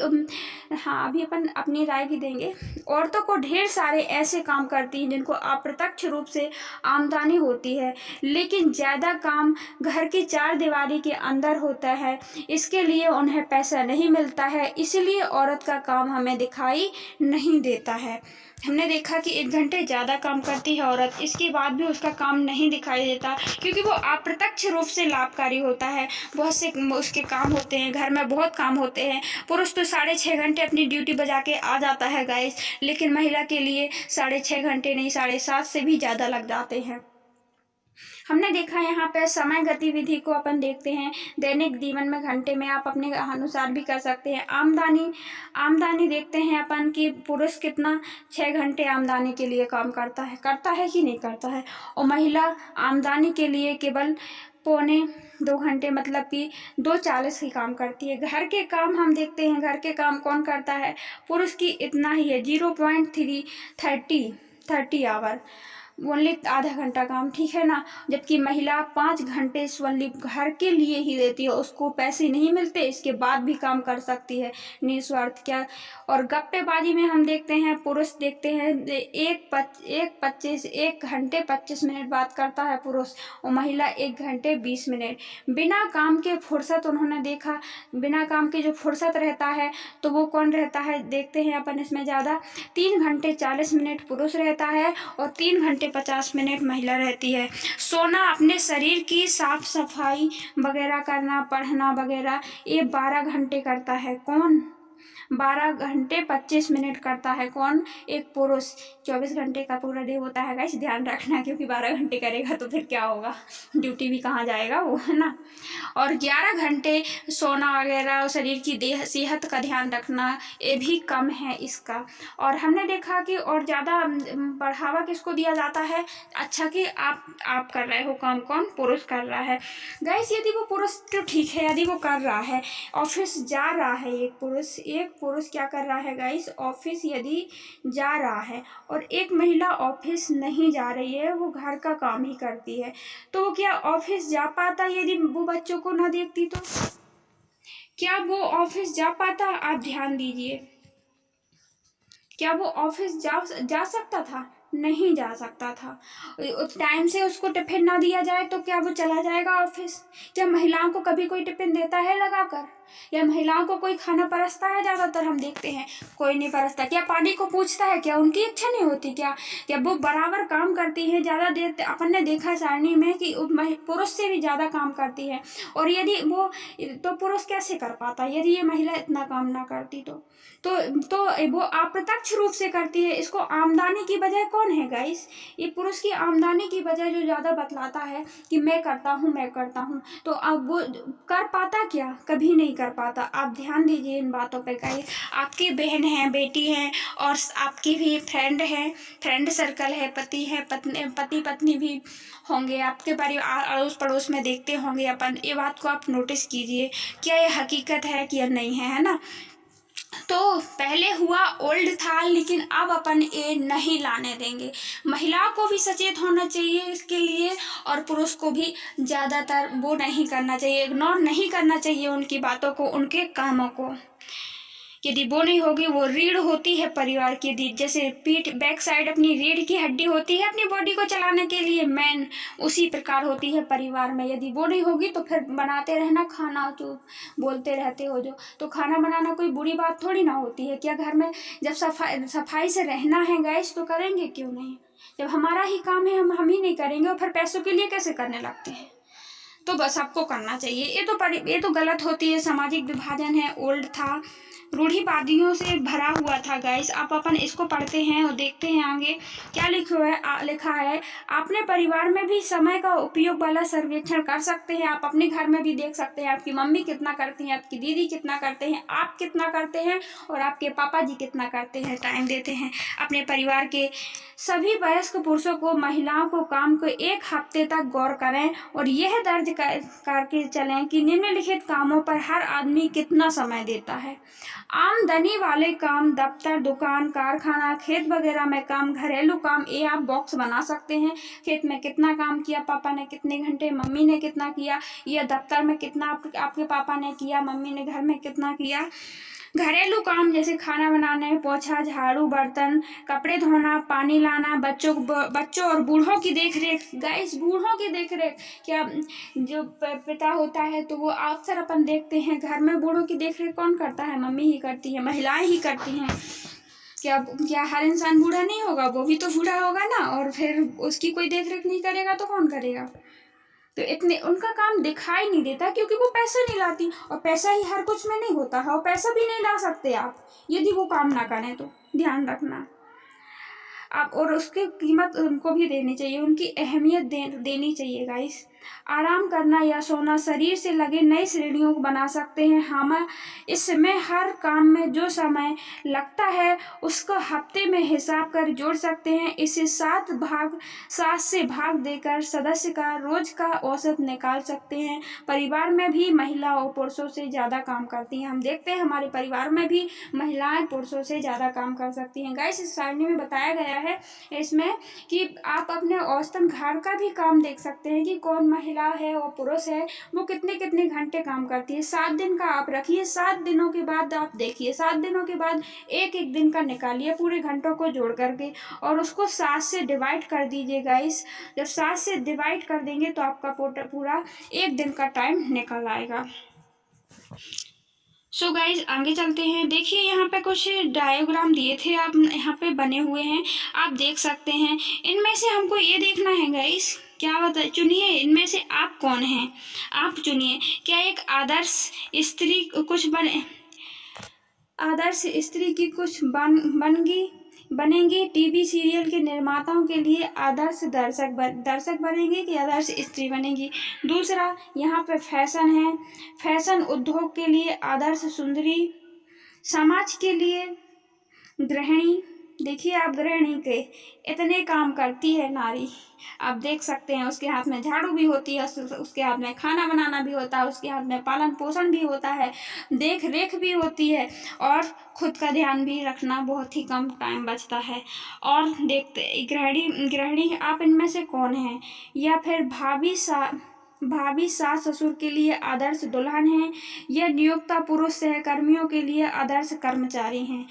हाँ, अभी अपन अपनी राय भी देंगे। औरतों को ढेर सारे ऐसे काम करती हैं जिनको अप्रत्यक्ष रूप से आमदनी होती है, लेकिन ज़्यादा काम घर की 4 दीवारी के अंदर होता है, इसके लिए उन्हें पैसा नहीं मिलता है, इसलिए औरत का काम हमें दिखाई नहीं देता है। हमने देखा कि 1 घंटे ज़्यादा काम करती है औरत, इसके बाद भी उसका काम नहीं दिखाई देता, क्योंकि वो अप्रत्यक्ष रूप से लाभकारी होता है। बहुत से उसके काम होते हैं, घर में बहुत काम होते हैं। पुरुष तो 6.5 घंटे अपनी ड्यूटी बजा के आ जाता है गाइस, लेकिन महिला के लिए 6.5 घंटे नहीं, 7.5 से भी ज़्यादा लग जाते हैं। हमने देखा यहाँ पे समय गतिविधि को अपन देखते हैं, दैनिक जीवन में घंटे में आप अपने अनुसार भी कर सकते हैं। आमदनी देखते हैं अपन कि पुरुष कितना 6 घंटे आमदनी के लिए काम करता है कि नहीं करता है, और महिला आमदनी के लिए केवल 1.25 घंटे, मतलब कि 2:40 ही काम करती है। घर के काम हम देखते हैं, घर के काम कौन करता है? पुरुष की इतना ही है, 0.30 आवर, ओनली आधा घंटा काम, ठीक है ना। जबकि महिला 5 घंटे ओनली घर के लिए ही देती है, उसको पैसे नहीं मिलते, इसके बाद भी काम कर सकती है निस्वार्थ। क्या? और गप्पेबाजी में हम देखते हैं, पुरुष देखते हैं 1 घंटे 25 मिनट बात करता है पुरुष, और महिला 1 घंटे 20 मिनट। बिना काम के फुर्सत, उन्होंने देखा बिना काम के जो फुर्सत रहता है तो वो कौन रहता है? देखते हैं अपन इसमें ज़्यादा, 3 घंटे 40 मिनट पुरुष रहता है और 3 घंटे 50 मिनट महिला रहती है। सोना, अपने शरीर की साफ सफाई वगैरह करना, पढ़ना वगैरह, ये 12 घंटे करता है। कौन? 12 घंटे 25 मिनट करता है। कौन? एक पुरुष। 24 घंटे का पूरा डे होता है गाइस, ध्यान रखना, क्योंकि 12 घंटे करेगा तो फिर क्या होगा, ड्यूटी भी कहाँ जाएगा वो, है ना। और 11 घंटे सोना वगैरह, शरीर की सेहत का ध्यान रखना, ये भी कम है इसका। और हमने देखा कि और ज़्यादा बढ़ावा किसको दिया जाता है? अच्छा, कि आप कर रहे हो काम, कौन? पुरुष कर रहा है गाइस। यदि वो पुरुष तो ठीक है, यदि वो कर रहा है, ऑफिस जा रहा है, एक पुरुष क्या कर रहा है गाइस? ऑफिस यदि जा रहा है, और एक महिला ऑफिस नहीं जा रही है, वो घर का काम ही करती है, तो वो क्या ऑफिस जा पाता यदि वो बच्चों को ना देखती? तो क्या वो ऑफिस जा पाता? आप ध्यान दीजिए, क्या वो ऑफिस जा सकता था? नहीं जा सकता था। टाइम से उसको टिफिन ना दिया जाए तो क्या वो चला जाएगा ऑफिस? क्या महिलाओं को कभी कोई टिफिन देता है लगाकर? या महिलाओं को कोई खाना परसता है? ज़्यादातर हम देखते हैं कोई नहीं परसता। क्या पानी को पूछता है? क्या उनकी इच्छा नहीं होती क्या? क्या वो बराबर काम करती है? ज़्यादा देर अपन ने देखा सारणी में कि पुरुष से भी ज़्यादा काम करती है, और यदि वो तो पुरुष कैसे कर पाता यदि ये महिला इतना काम ना करती? तो वो अप्रत्यक्ष रूप से करती है। इसको आमदनी की वजह कौन है गाइस? ये पुरुष की आमदनी की वजह जो ज़्यादा बतलाता है कि मैं करता हूँ, तो अब वो कर पाता क्या? कभी नहीं कर पाता। आप ध्यान दीजिए इन बातों पे गाइस। आपकी बहन है, बेटी है, और आपकी भी फ्रेंड है, फ्रेंड सर्कल है, पति है, पति पत्नी भी होंगे, आपके परिवार अड़ोस पड़ोस में देखते होंगे अपन। ये बात को आप नोटिस कीजिए, क्या ये हकीकत है कि नहीं है ना। तो पहले हुआ ओल्ड था, लेकिन अब अपन ये नहीं लाने देंगे। महिलाओं को भी सचेत होना चाहिए इसके लिए, और पुरुष को भी ज़्यादातर वो नहीं करना चाहिए, इग्नोर नहीं करना चाहिए उनकी बातों को, उनके कामों को। यदि वो नहीं होगी, वो रीढ़ होती है परिवार की, जैसे पीठ बैक साइड अपनी रीढ़ की हड्डी होती है अपनी बॉडी को चलाने के लिए मेन, उसी प्रकार होती है परिवार में। यदि वो नहीं होगी तो फिर बनाते रहना खाना, जो बोलते रहते हो जो, तो खाना बनाना कोई बुरी बात थोड़ी ना होती है। क्या घर में जब सफाई से रहना है गैस, तो करेंगे क्यों नहीं? जब हमारा ही काम है, हम ही नहीं करेंगे, और फिर पैसों के लिए कैसे करने लगते हैं? तो बस आपको करना चाहिए। ये तो गलत होती है, सामाजिक विभाजन है, ओल्ड था, रूढ़िवादियों से भरा हुआ था गाइस। आप अपन इसको पढ़ते हैं और देखते हैं आगे क्या लिखा है। अपने परिवार में भी समय का उपयोग वाला सर्वेक्षण कर सकते हैं। आप अपने घर में भी देख सकते हैं आपकी मम्मी कितना करती हैं, आपकी दीदी कितना करते हैं, आप कितना करते हैं और आपके पापा जी कितना करते हैं, टाइम देते हैं अपने परिवार के। सभी वयस्क पुरुषों को महिलाओं को काम को 1 हफ्ते तक गौर करें और यह दर्ज करके चलें कि निम्नलिखित कामों पर हर आदमी कितना समय देता है। आमदनी वाले काम, दफ्तर, दुकान, कारखाना, खेत वगैरह में काम, घरेलू काम, ये आप बॉक्स बना सकते हैं। खेत में कितना काम किया, पापा ने कितने घंटे, मम्मी ने कितना किया, या दफ्तर में कितना आपके पापा ने किया, मम्मी ने घर में कितना किया। घरेलू काम जैसे खाना बनाने, पोछा, झाड़ू, बर्तन, कपड़े धोना, पानी लाना, बच्चों और बूढ़ों की देखरेख। गाइस, बूढ़ों की देखरेख क्या, जो पिता होता है तो वो अक्सर अपन देखते हैं घर में बूढ़ों की देखरेख कौन करता है, मम्मी ही करती है, महिलाएं ही करती हैं। क्या हर इंसान बूढ़ा नहीं होगा, वो भी तो बूढ़ा होगा ना, और फिर उसकी कोई देखरेख नहीं करेगा तो कौन करेगा। तो इतने उनका काम दिखाई नहीं देता क्योंकि वो पैसा नहीं लाती, और पैसा ही हर कुछ में नहीं होता है, और पैसा भी नहीं ला सकते आप यदि वो काम ना करें तो ध्यान रखना आप। और उसकी कीमत उनको भी देनी चाहिए, उनकी अहमियत देनी चाहिए गाइस। आराम करना या सोना शरीर से लगे नई श्रेणियों को बना सकते हैं। हम इसमें हर काम में जो समय लगता है उसको हफ्ते में हिसाब कर जोड़ सकते हैं। इसे 7 से भाग देकर सदस्य का रोज का औसत निकाल सकते हैं। परिवार में भी महिला और पुरुषों से ज़्यादा काम करती हैं। हम देखते हैं हमारे परिवार में भी महिलाएं पुरुषों से ज़्यादा काम कर सकती हैं। गाइस, इस सारणी में बताया गया है इसमें कि आप अपने औसतन घर का भी काम देख सकते हैं कि कौन महिला है और पुरुष है वो कितने कितने घंटे काम करती है। 7 दिन का आप रखिए, 7 दिनों के बाद आप देखिए, 7 दिनों के बाद एक एक दिन का निकालिए पूरे घंटों को जोड़ करके और उसको 7 से डिवाइड कर दीजिए गाइस। जब 7 से डिवाइड कर देंगे तो आपका पूरा एक दिन का टाइम निकल आएगा। सो गाइज, आगे चलते हैं। देखिए यहाँ पे कुछ डायग्राम दिए थे, आप यहाँ पे बने हुए हैं, आप देख सकते हैं। इनमें से हमको ये देखना है गाइज, क्या बताए, चुनिए इनमें से आप कौन हैं, आप चुनिए। क्या एक आदर्श स्त्री कुछ आदर्श स्त्री की कुछ बनेंगी, टीवी सीरियल के निर्माताओं के लिए आदर्श दर्शक बनेंगे कि आदर्श स्त्री बनेगी। दूसरा, यहाँ पे फैशन है, फैशन उद्योग के लिए आदर्श सुंदरी, समाज के लिए गृहिणी। देखिए आप, गृहिणी के इतने काम करती है नारी, आप देख सकते हैं। उसके हाथ में झाड़ू भी होती है, उसके हाथ में खाना बनाना भी होता है, उसके हाथ में पालन पोषण भी होता है, देख रेख भी होती है, और खुद का ध्यान भी रखना, बहुत ही कम टाइम बचता है। और देखते गृहिणी आप इनमें से कौन है, या फिर भाभी सास ससुर के लिए आदर्श दुल्हन है, या नियोक्ता पुरुष सहकर्मियों के लिए आदर्श कर्मचारी हैं।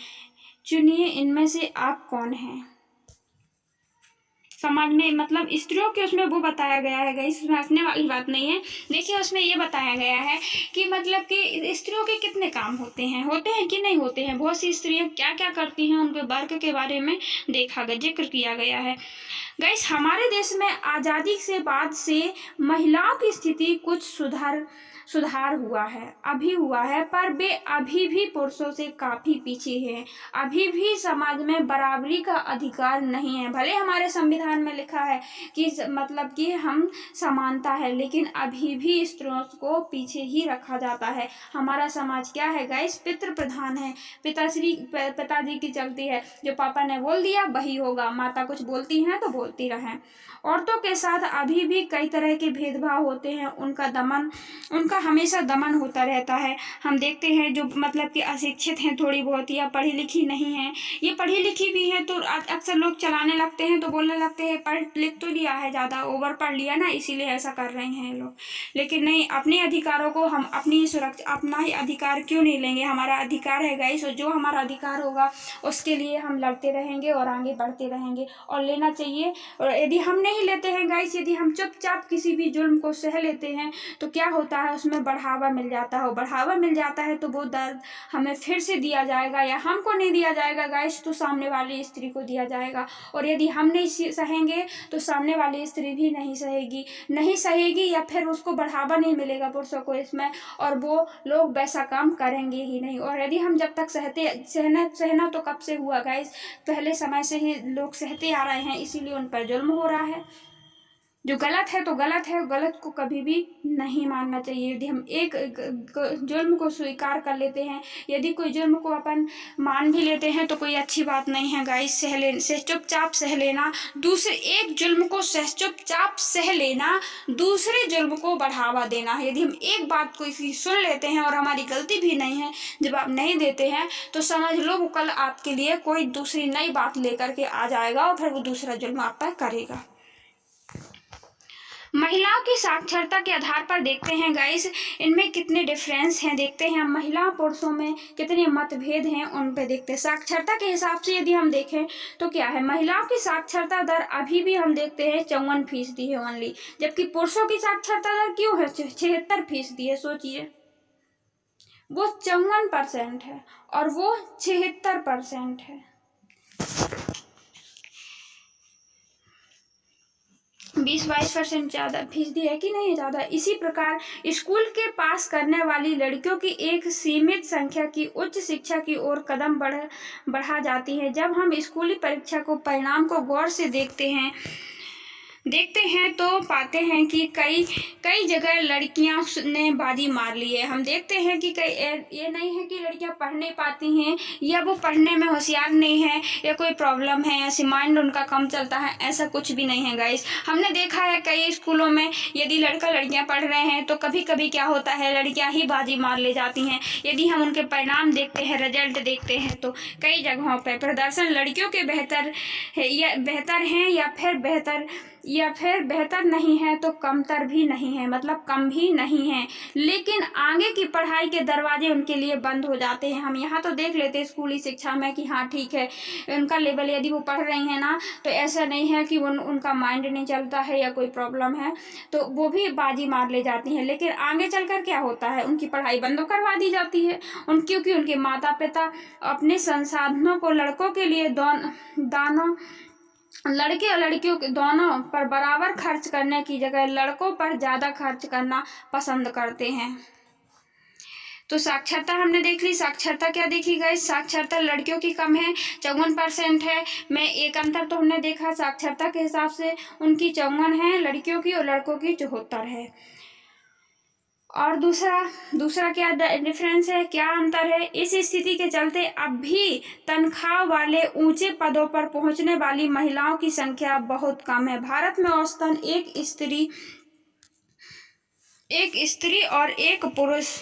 चुनिए इनमें से आप कौन हैं। समाज में मतलब स्त्रियों के उसमें वो बताया गया है, इसमें हंसने वाली बात नहीं है। देखिए उसमें ये बताया गया है कि मतलब कि स्त्रियों के कितने काम होते हैं कि नहीं होते हैं। बहुत सी स्त्रियां क्या क्या करती हैं, उनके वर्क के बारे में जिक्र किया गया है। गाइस, हमारे देश में आज़ादी से बाद से महिलाओं की स्थिति कुछ सुधार हुआ है, अभी हुआ है, पर वे अभी भी पुरुषों से काफ़ी पीछे हैं। अभी भी समाज में बराबरी का अधिकार नहीं है। भले हमारे संविधान में लिखा है कि मतलब कि हम समानता है, लेकिन अभी भी स्त्रियों को पीछे ही रखा जाता है। हमारा समाज क्या है गाइस, पितृ प्रधान है। पिताजी की चलती है, जो पापा ने बोल दिया वही होगा, माता कुछ बोलती हैं तो बोलती रहें। औरतों के साथ अभी भी कई तरह के भेदभाव होते हैं, उनका हमेशा दमन होता रहता है। हम देखते हैं जो मतलब कि अशिक्षित हैं थोड़ी बहुत, या पढ़ी लिखी नहीं है, ये पढ़ी लिखी भी है तो अक्सर लोग चलाने लगते हैं तो बोलने लगते हैं पढ़ लिख तो लिया है, ज़्यादा ओवर पढ़ लिया ना, इसीलिए ऐसा कर रहे हैं लोग। लेकिन नहीं, अपने अधिकारों को हम अपनी ही सुरक्षा, अपना ही अधिकार क्यों नहीं लेंगे। हमारा अधिकार है गाइस, और जो हमारा अधिकार होगा उसके लिए हम लड़ते रहेंगे और आगे बढ़ते रहेंगे, और लेना चाहिए। और यदि हम नहीं लेते हैं गाइस, यदि हम चुपचाप किसी भी जुल्म को सह लेते हैं तो क्या होता है, उसमें बढ़ावा मिल जाता हो, बढ़ावा मिल जाता है तो वो दर्द हमें फिर से दिया जाएगा, या हमको नहीं दिया जाएगा गाइस तो सामने वाली स्त्री को दिया जाएगा। और यदि हम नहीं सहेंगे तो सामने वाली स्त्री भी नहीं सहेगी, या फिर उसको बढ़ावा नहीं मिलेगा पुरुषों को इसमें, और वो लोग वैसा काम करेंगे ही नहीं। और यदि हम जब तक सहना तो कब से हुआ गाइस, पहले समय से ही लोग सहते आ रहे हैं, इसीलिए उन पर जुल्म हो रहा है। जो गलत है तो गलत है, गलत को कभी भी नहीं मानना चाहिए। यदि हम एक जुल्म को स्वीकार कर लेते हैं, यदि कोई जुल्म को अपन मान भी लेते हैं तो कोई अच्छी बात नहीं है गाइस। चुपचाप सह लेना, दूसरे एक जुल्म को चुपचाप सह लेना, दूसरे जुल्म को बढ़ावा देना। यदि हम एक बात को सुन लेते हैं और हमारी गलती भी नहीं है, जवाब नहीं देते हैं, तो समझ लो वो कल आपके लिए कोई दूसरी नई बात लेकर के आ जाएगा और फिर वो दूसरा जुल्म आप पर करेगा। महिलाओं की साक्षरता के आधार पर देखते हैं गाइस, इनमें कितने डिफरेंस हैं, देखते हैं हम महिला पुरुषों में कितने मतभेद हैं, उन पे देखते हैं। साक्षरता के हिसाब से यदि हम देखें तो क्या है, महिलाओं की साक्षरता दर अभी भी हम देखते हैं 54% है ओनली, जबकि पुरुषों की साक्षरता दर क्यों है 76% है। सोचिए, वो 54% है और वो 76% है। 20-22% ज़्यादा फीसदी है कि नहीं ज़्यादा। इसी प्रकार स्कूल के पास करने वाली लड़कियों की एक सीमित संख्या की उच्च शिक्षा की ओर कदम बढ़ा जाती है। जब हम स्कूली परीक्षा को परिणाम को गौर से देखते हैं तो पाते हैं कि कई जगह लड़कियां ने बाजी मार ली है। हम देखते हैं कि ये नहीं है कि लड़कियां पढ़ नहीं पाती हैं, या वो पढ़ने में होशियार नहीं है, या कोई प्रॉब्लम है, ऐसे माइंड उनका कम चलता है, ऐसा कुछ भी नहीं है गाइस। हमने देखा है कई स्कूलों में यदि लड़का लड़कियां पढ़ रहे हैं तो कभी कभी क्या होता है, लड़कियां ही बाजी मार ले जाती हैं। यदि हम उनके परिणाम देखते हैं, रिजल्ट देखते हैं, तो कई जगहों पर प्रदर्शन लड़कियों के बेहतर हैं, या फिर बेहतर नहीं है तो कमतर भी नहीं है, मतलब कम भी नहीं है, लेकिन आगे की पढ़ाई के दरवाजे उनके लिए बंद हो जाते हैं। हम यहाँ तो देख लेते हैं स्कूली शिक्षा में कि हाँ ठीक है, उनका लेवल यदि वो पढ़ रही हैं ना, तो ऐसा नहीं है कि उनका माइंड नहीं चलता है या कोई प्रॉब्लम है, तो वो भी बाजी मार ले जाती हैं। लेकिन आगे चलकर क्या होता है, उनकी पढ़ाई बंद करवा दी जाती है, क्योंकि उनके माता पिता अपने संसाधनों को लड़कों के लिए दोनों लड़के और लड़कियों के दोनों पर बराबर खर्च करने की जगह लड़कों पर ज़्यादा खर्च करना पसंद करते हैं। तो साक्षरता हमने देख ली। साक्षरता क्या देखी गई, साक्षरता लड़कियों की कम है, 54% है। में एक अंतर तो हमने देखा, साक्षरता के हिसाब से उनकी 54 है लड़कियों की और लड़कों की 74 है। और दूसरा क्या डिफरेंस है, क्या अंतर है, इस स्थिति के चलते अब भी तनख्वाह वाले ऊंचे पदों पर पहुंचने वाली महिलाओं की संख्या बहुत कम है। भारत में औसतन एक स्त्री और एक पुरुष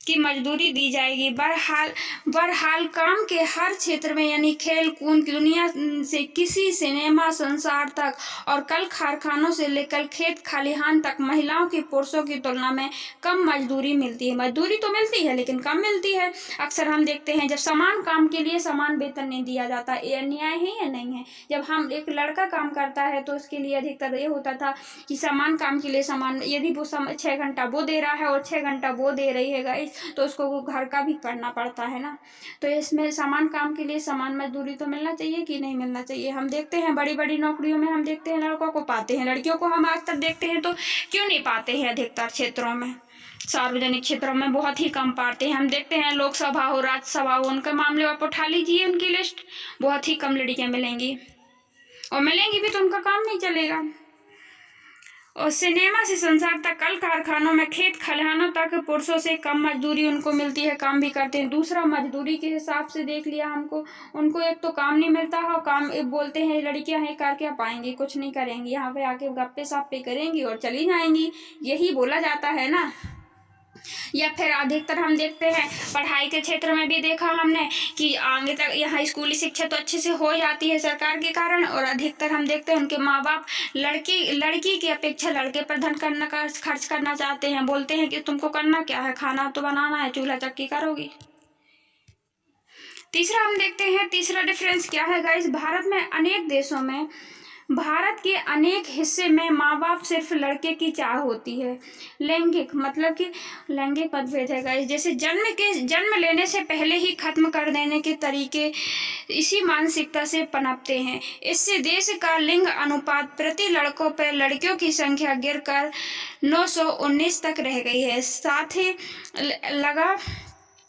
की मजदूरी दी जाएगी। बहरहाल काम के हर क्षेत्र में, यानी खेल कूद की दुनिया से किसी सिनेमा संसार तक और कल कारखानों से लेकर खेत खलिहान तक महिलाओं की पुरुषों की तुलना में कम मजदूरी मिलती है। मजदूरी तो मिलती है लेकिन कम मिलती है। अक्सर हम देखते हैं जब समान काम के लिए समान वेतन नहीं दिया जाता, ये अन्याय है या नहीं है। जब हम एक लड़का काम करता है तो उसके लिए अधिकतर ये होता था कि समान काम के लिए समान, यदि वो 6 घंटा वो दे रहा है और 6 घंटा वो दे रही है तो उसको वो घर का भी करना पड़ता है ना। तो इसमें समान काम के लिए समान मजदूरी तो मिलना चाहिए कि नहीं मिलना चाहिए। हम देखते हैं बड़ी बड़ी नौकरियों में हम देखते हैं लड़कों को पाते हैं, लड़कियों को हम अक्सर देखते हैं तो क्यों नहीं पाते हैं। अधिकतर क्षेत्रों में, सार्वजनिक क्षेत्रों में बहुत ही कम पाते हैं। हम देखते हैं लोकसभा हो, राज्यसभा हो, उनके मामले आप उठा लीजिए, उनकी लिस्ट, बहुत ही कम लड़कियां मिलेंगी, और मिलेंगी भी तो उनका काम नहीं चलेगा। और सिनेमा से संसार तक, कल कारखानों में, खेत खलिहानों तक पुरुषों से कम मजदूरी उनको मिलती है, काम भी करते हैं। दूसरा, मजदूरी के हिसाब से देख लिया उनको एक तो काम नहीं मिलता है, काम बोलते हैं लड़कियां हैं कर क्या पाएंगी, कुछ नहीं करेंगी, यहाँ पे आके गप्पे साप्पे करेंगी और चली जाएंगी, यही बोला जाता है ना। या फिर अधिकतर हम देखते हैं पढ़ाई के क्षेत्र में भी देखा हमने कि आगे तक यहाँ स्कूली शिक्षा तो अच्छे से हो जाती है सरकार के कारण, और अधिकतर हम देखते हैं उनके माँ बाप लड़की की अपेक्षा लड़के पर धन खर्च करना चाहते हैं। बोलते हैं कि तुमको करना क्या है, खाना तो बनाना है, चूल्हा चक्की करोगी। तीसरा हम देखते हैं, तीसरा डिफरेंस क्या है गाइस, भारत में अनेक देशों में भारत के अनेक हिस्से में माँ बाप सिर्फ लड़के की चाह होती है। लैंगिक मतलब कि लैंगिक मतभेद है गाइस, जैसे जन्म लेने से पहले ही खत्म कर देने के तरीके इसी मानसिकता से पनपते हैं। इससे देश का लिंग अनुपात प्रति लड़कों पर लड़कियों की संख्या गिरकर 919 तक रह गई है। साथ ही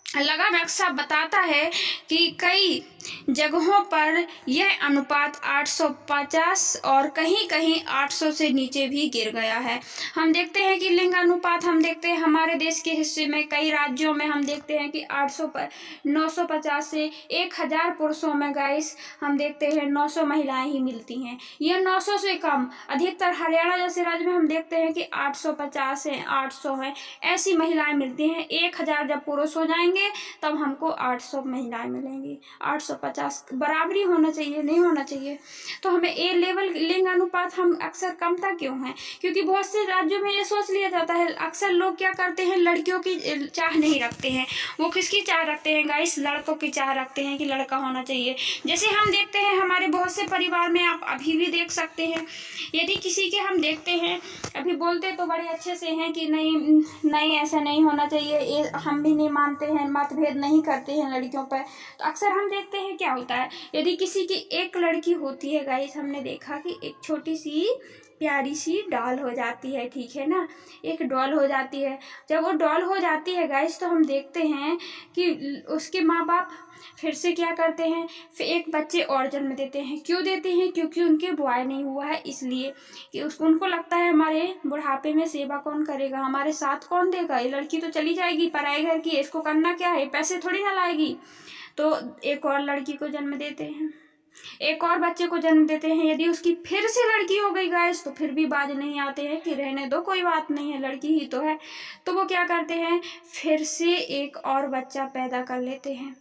लगा नक्शा बताता है कि कई जगहों पर यह अनुपात 850 और कहीं कहीं 800 से नीचे भी गिर गया है। हम देखते हैं कि लिंग अनुपात हम देखते हैं हमारे देश के हिस्से में कई राज्यों में हम देखते हैं कि 800 पर 950 से 1000 पुरुषों में गाइस हम देखते हैं 900 महिलाएं ही मिलती हैं। यह 900 से कम अधिकतर हरियाणा जैसे राज्य में हम देखते हैं कि 850 है, 800 है, ऐसी महिलाएं मिलती हैं। 1000 जब पुरुष हो जाएंगे तब हमको 800 महिलाएं मिलेंगी। 850 बराबरी होना चाहिए, नहीं होना चाहिए। तो हमें ए लेवल लिंग अनुपात हम अक्सर कमता क्यों है? क्योंकि बहुत से राज्यों में ये सोच लिया जाता है, अक्सर लोग क्या करते हैं, लड़कियों की चाह नहीं रखते हैं। वो किसकी चाह रखते हैं गाइस? लड़कों की चाह रखते हैं कि लड़का होना चाहिए। जैसे हम देखते हैं हमारे बहुत से परिवार में, आप अभी भी देख सकते हैं, यदि किसी के हम देखते हैं, अभी बोलते तो बड़े अच्छे से हैं कि नहीं ऐसा नहीं होना चाहिए, हम भी नहीं मानते हैं, मतभेद नहीं करते हैं लड़कियों पर। तो अक्सर हम देखते हैं क्या होता है, यदि किसी की एक लड़की होती है गाइस, हमने देखा कि एक छोटी सी प्यारी सी डॉल हो जाती है, ठीक है ना, एक डॉल हो जाती है। जब वो डॉल हो जाती है गाइस तो हम देखते हैं कि उसके माँ बाप फिर से क्या करते हैं, फिर एक बच्चे और जन्म देते हैं। क्यों देते हैं? क्योंकि उनके बॉय नहीं हुआ है, इसलिए कि उनको लगता है हमारे बुढ़ापे में सेवा कौन करेगा, हमारे साथ कौन देगा, ये लड़की तो चली जाएगी पराए घर की, इसको करना क्या है, पैसे थोड़ी ना लाएगी। तो एक और लड़की को जन्म देते हैं, एक और बच्चे को जन्म देते हैं। यदि उसकी फिर से लड़की हो गई गाइस तो फिर भी बाज नहीं आते हैं कि रहने दो, कोई बात नहीं है, लड़की ही तो है। तो वो क्या करते हैं, फिर से एक और बच्चा पैदा कर लेते हैं,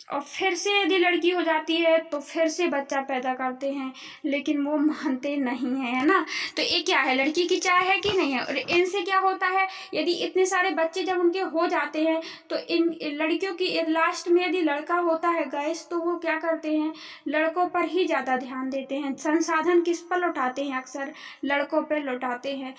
और फिर से यदि लड़की हो जाती है तो फिर से बच्चा पैदा करते हैं, लेकिन वो मानते नहीं है ना। तो ये क्या है, लड़की की चाह है कि नहीं है? और इनसे क्या होता है, यदि इतने सारे बच्चे जब उनके हो जाते हैं तो इन लड़कियों की लास्ट में यदि लड़का होता है गाइस तो वो क्या करते हैं, लड़कों पर ही ज़्यादा ध्यान देते हैं। संसाधन किस पर लौटाते हैं? अक्सर लड़कों पर लौटाते हैं।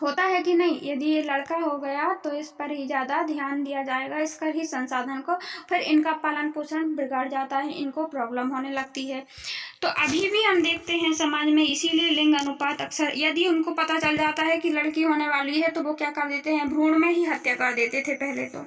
होता है कि नहीं, यदि ये लड़का हो गया तो इस पर ही ज़्यादा ध्यान दिया जाएगा, इसका ही संसाधन को, फिर इनका पालन पोषण बिगड़ जाता है, इनको प्रॉब्लम होने लगती है। तो अभी भी हम देखते हैं समाज में, इसीलिए लिंग अनुपात अक्सर, यदि उनको पता चल जाता है कि लड़की होने वाली है तो वो क्या कर देते हैं, भ्रूण में ही हत्या कर देते थे पहले तो।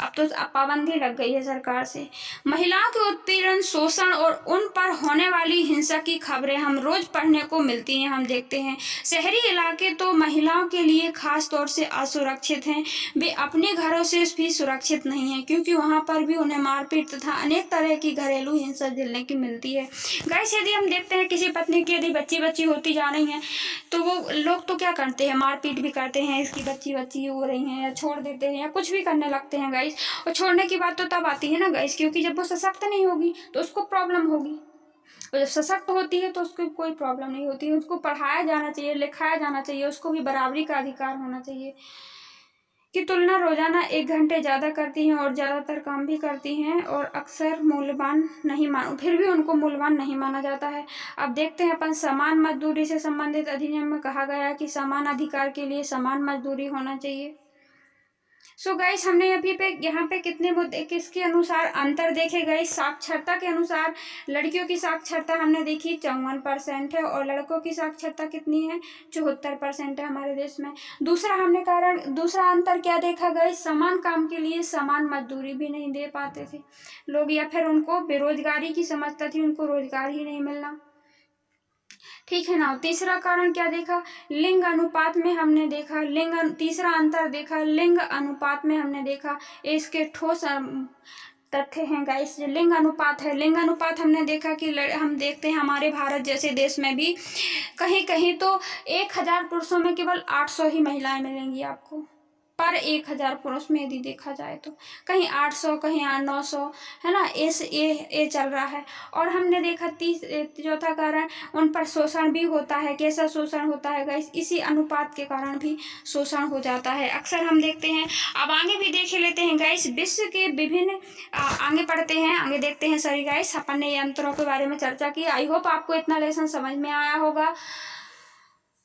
अब तो पाबंदी लग गई है सरकार से। महिलाओं के उत्पीड़न, शोषण और उन पर होने वाली हिंसा की खबरें हम रोज पढ़ने को मिलती हैं, हम देखते हैं। शहरी इलाके तो महिलाओं के लिए खास तौर से असुरक्षित हैं, वे अपने घरों से भी सुरक्षित नहीं हैं, क्योंकि वहाँ पर भी उन्हें मारपीट तथा अनेक तरह की घरेलू हिंसा झेलने की मिलती है। गाइस यदि हम देखते हैं किसी पत्नी की यदि बच्ची होती जा रही है तो वो लोग तो क्या करते हैं, मारपीट भी करते हैं, इसकी बच्ची हो रही है, या छोड़ देते हैं, या कुछ भी करने लगते हैं गाइस। और छोड़ने की बात तो तब आती है ना गाइस, क्योंकि जब वो सशक्त नहीं होगी तो उसको प्रॉब्लम होगी, और जब सशक्त होती है तो उसको कोई प्रॉब्लम नहीं होती है। उसको पढ़ाया जाना चाहिए, लिखाया जाना चाहिए, उसको भी बराबरी का अधिकार होना चाहिए। की तुलना रोजाना 1 घंटे ज़्यादा करती हैं और ज़्यादातर काम भी करती हैं, और अक्सर मूल्यवान नहीं फिर भी उनको मूल्यवान नहीं माना जाता है। अब देखते हैं अपन, समान मजदूरी से संबंधित अधिनियम में कहा गया है कि समान अधिकार के लिए समान मजदूरी होना चाहिए। सो गाइस हमने अभी पे यहाँ पे कितने मुद्दे किसके अनुसार अंतर देखे गए। साक्षरता के अनुसार लड़कियों की साक्षरता हमने देखी 54% है, और लड़कों की साक्षरता कितनी है, 74% है हमारे देश में। दूसरा अंतर क्या देखा गया, समान काम के लिए समान मजदूरी भी नहीं दे पाते थे लोग, या फिर उनको बेरोजगारी की समस्या थी, उनको रोजगार ही नहीं मिलना, ठीक है ना। तीसरा कारण क्या देखा, लिंग अनुपात में हमने देखा, तीसरा अंतर देखा, लिंग अनुपात में हमने देखा, इसके ठोस तथ्य हैं गाइस। जो लिंग अनुपात है, लिंग अनुपात हमने देखा कि हम देखते हैं हमारे भारत जैसे देश में भी कहीं कहीं तो 1000 पुरुषों में केवल 800 ही महिलाएं मिलेंगी आपको, पर 1000 पुरुष में यदि देखा जाए तो कहीं 800 कहीं 900 है ना, ये चल रहा है। और हमने देखा चौथा कारण उन पर शोषण भी होता है। कैसा शोषण होता है गाइस, इसी अनुपात के कारण भी शोषण हो जाता है अक्सर हम देखते हैं। अब आगे भी देख लेते हैं गाइस, विश्व के विभिन्न आगे पढ़ते हैं, आगे देखते हैं। सॉरी गाइस, अपन ने यंत्रों के बारे में चर्चा की। आई होप आपको इतना लेसन समझ में आया होगा।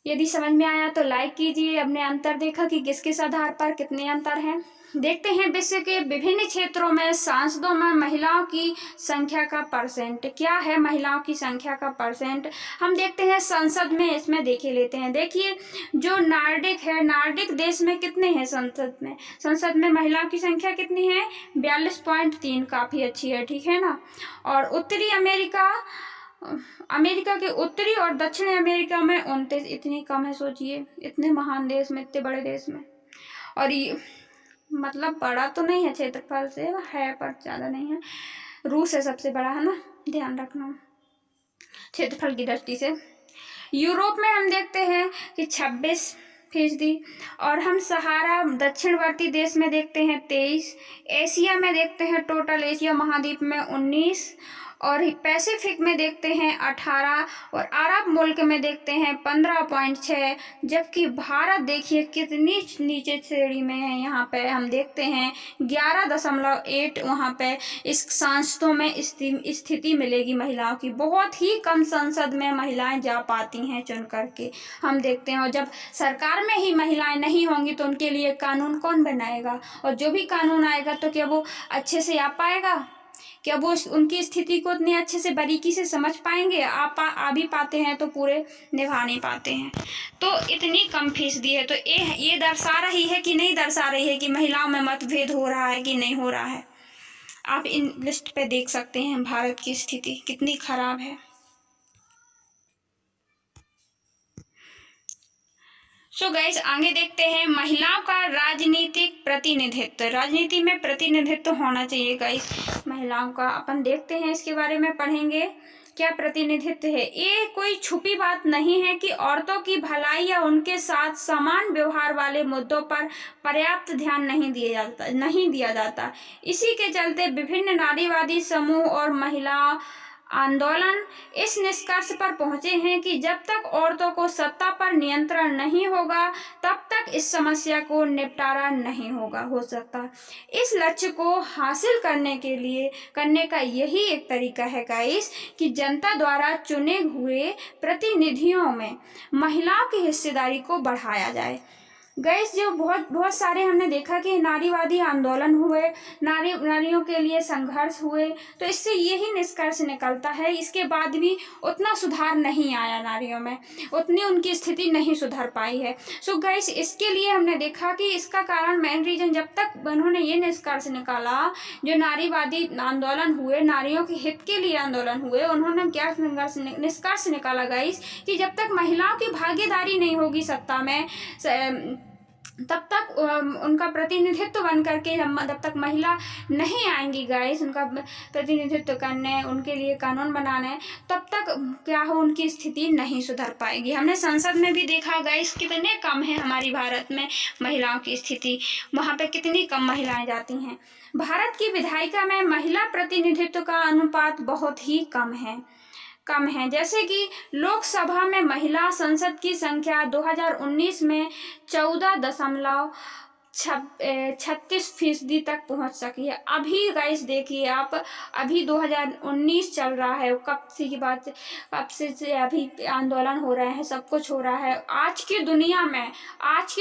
यदि समझ में आया तो लाइक कीजिए। हमने अंतर देखा कि किस किस आधार पर कितने अंतर हैं। देखते हैं विश्व के विभिन्न क्षेत्रों में सांसदों में महिलाओं की संख्या का परसेंट क्या है। महिलाओं की संख्या का परसेंट हम देखते हैं संसद में, इसमें देखे लेते हैं। देखिए जो नार्डिक है, नार्डिक देश में कितने हैं संसद में महिलाओं की संख्या कितनी है, 42.3, काफी अच्छी है, ठीक है ना। और उत्तरी अमेरिका के उत्तरी और दक्षिणी अमेरिका में 29, इतनी कम है। सोचिए इतने महान देश में, इतने बड़े देश में। और ये मतलब बड़ा तो नहीं है क्षेत्रफल से, है पर ज़्यादा नहीं है। रूस है सबसे बड़ा, है ना, ध्यान रखना क्षेत्रफल की दृष्टि से। यूरोप में हम देखते हैं कि 26%, और हम सहारा दक्षिणवर्ती देश में देखते हैं 23। एशिया में देखते हैं टोटल एशिया महाद्वीप में 19, और पैसिफिक में देखते हैं 18, और अरब मुल्क में देखते हैं 15.6। जबकि भारत देखिए कितनी नीचे श्रेणी में है। यहाँ पे हम देखते हैं 11.8, वहाँ पे इस सांसदों में स्थिति मिलेगी महिलाओं की। बहुत ही कम संसद में महिलाएं जा पाती हैं चुन करके, हम देखते हैं। और जब सरकार में ही महिलाएं नहीं होंगी तो उनके लिए कानून कौन बनाएगा, और जो भी कानून आएगा तो क्या वो अच्छे से आ पाएगा, क्या वो उनकी स्थिति को इतने अच्छे से बारीकी से समझ पाएंगे। आ भी पाते हैं तो पूरे निभा नहीं पाते हैं। तो इतनी कम फीसदी है, तो ये दर्शा रही है कि नहीं दर्शा रही है कि महिलाओं में मतभेद हो रहा है कि नहीं हो रहा है। आप इन लिस्ट पे देख सकते हैं भारत की स्थिति कितनी खराब है। सो गाइस आगे देखते हैं महिलाओं का राजनीतिक प्रतिनिधित्व। राजनीति में प्रतिनिधित्व होना चाहिए गाइस महिलाओं का। अपन देखते हैं इसके बारे में, पढ़ेंगे क्या प्रतिनिधित्व है। ये कोई छुपी बात नहीं है कि औरतों की भलाई या उनके साथ समान व्यवहार वाले मुद्दों पर पर्याप्त ध्यान नहीं दिया जाता। इसी के चलते विभिन्न नारीवादी समूह और महिला आंदोलन इस निष्कर्ष पर पहुंचे हैं कि जब तक औरतों को सत्ता पर नियंत्रण नहीं होगा तब तक इस समस्या को निपटारा नहीं हो सकता। इस लक्ष्य को हासिल करने का यही एक तरीका है गाइस कि जनता द्वारा चुने हुए प्रतिनिधियों में महिलाओं की हिस्सेदारी को बढ़ाया जाए। गाइस जो बहुत सारे हमने देखा कि नारीवादी आंदोलन हुए, नारियों के लिए संघर्ष हुए, तो इससे यही निष्कर्ष निकलता है। इसके बाद भी उतना सुधार नहीं आया नारियों में, उतनी उनकी स्थिति नहीं सुधर पाई है। सो गाइस इसके लिए हमने देखा कि इसका कारण मेन रीजन, जब तक उन्होंने ये निष्कर्ष निकाला, जो नारीवादी आंदोलन हुए, नारियों के हित के लिए आंदोलन हुए, उन्होंने क्या निष्कर्ष निकाला गाइस कि जब तक महिलाओं की भागीदारी नहीं होगी सत्ता में, तब तक उनका प्रतिनिधित्व बन करके, जब तक महिला नहीं आएंगी गाइस उनका प्रतिनिधित्व करने, उनके लिए कानून बनाने, तब तक क्या हो उनकी स्थिति नहीं सुधर पाएगी। हमने संसद में भी देखा गाइस कितने कम है हमारी भारत में महिलाओं की स्थिति, वहाँ पे कितनी कम महिलाएं जाती हैं। भारत की विधायिका में महिला प्रतिनिधित्व का अनुपात बहुत ही कम है। जैसे कि लोकसभा में महिला संसद की संख्या 2019 में 14.36% तक पहुंच सकी है। अभी गाइस देखिए आप, अभी 2019 चल रहा है, कब से अभी आंदोलन हो रहे हैं, सब कुछ हो रहा है। आज की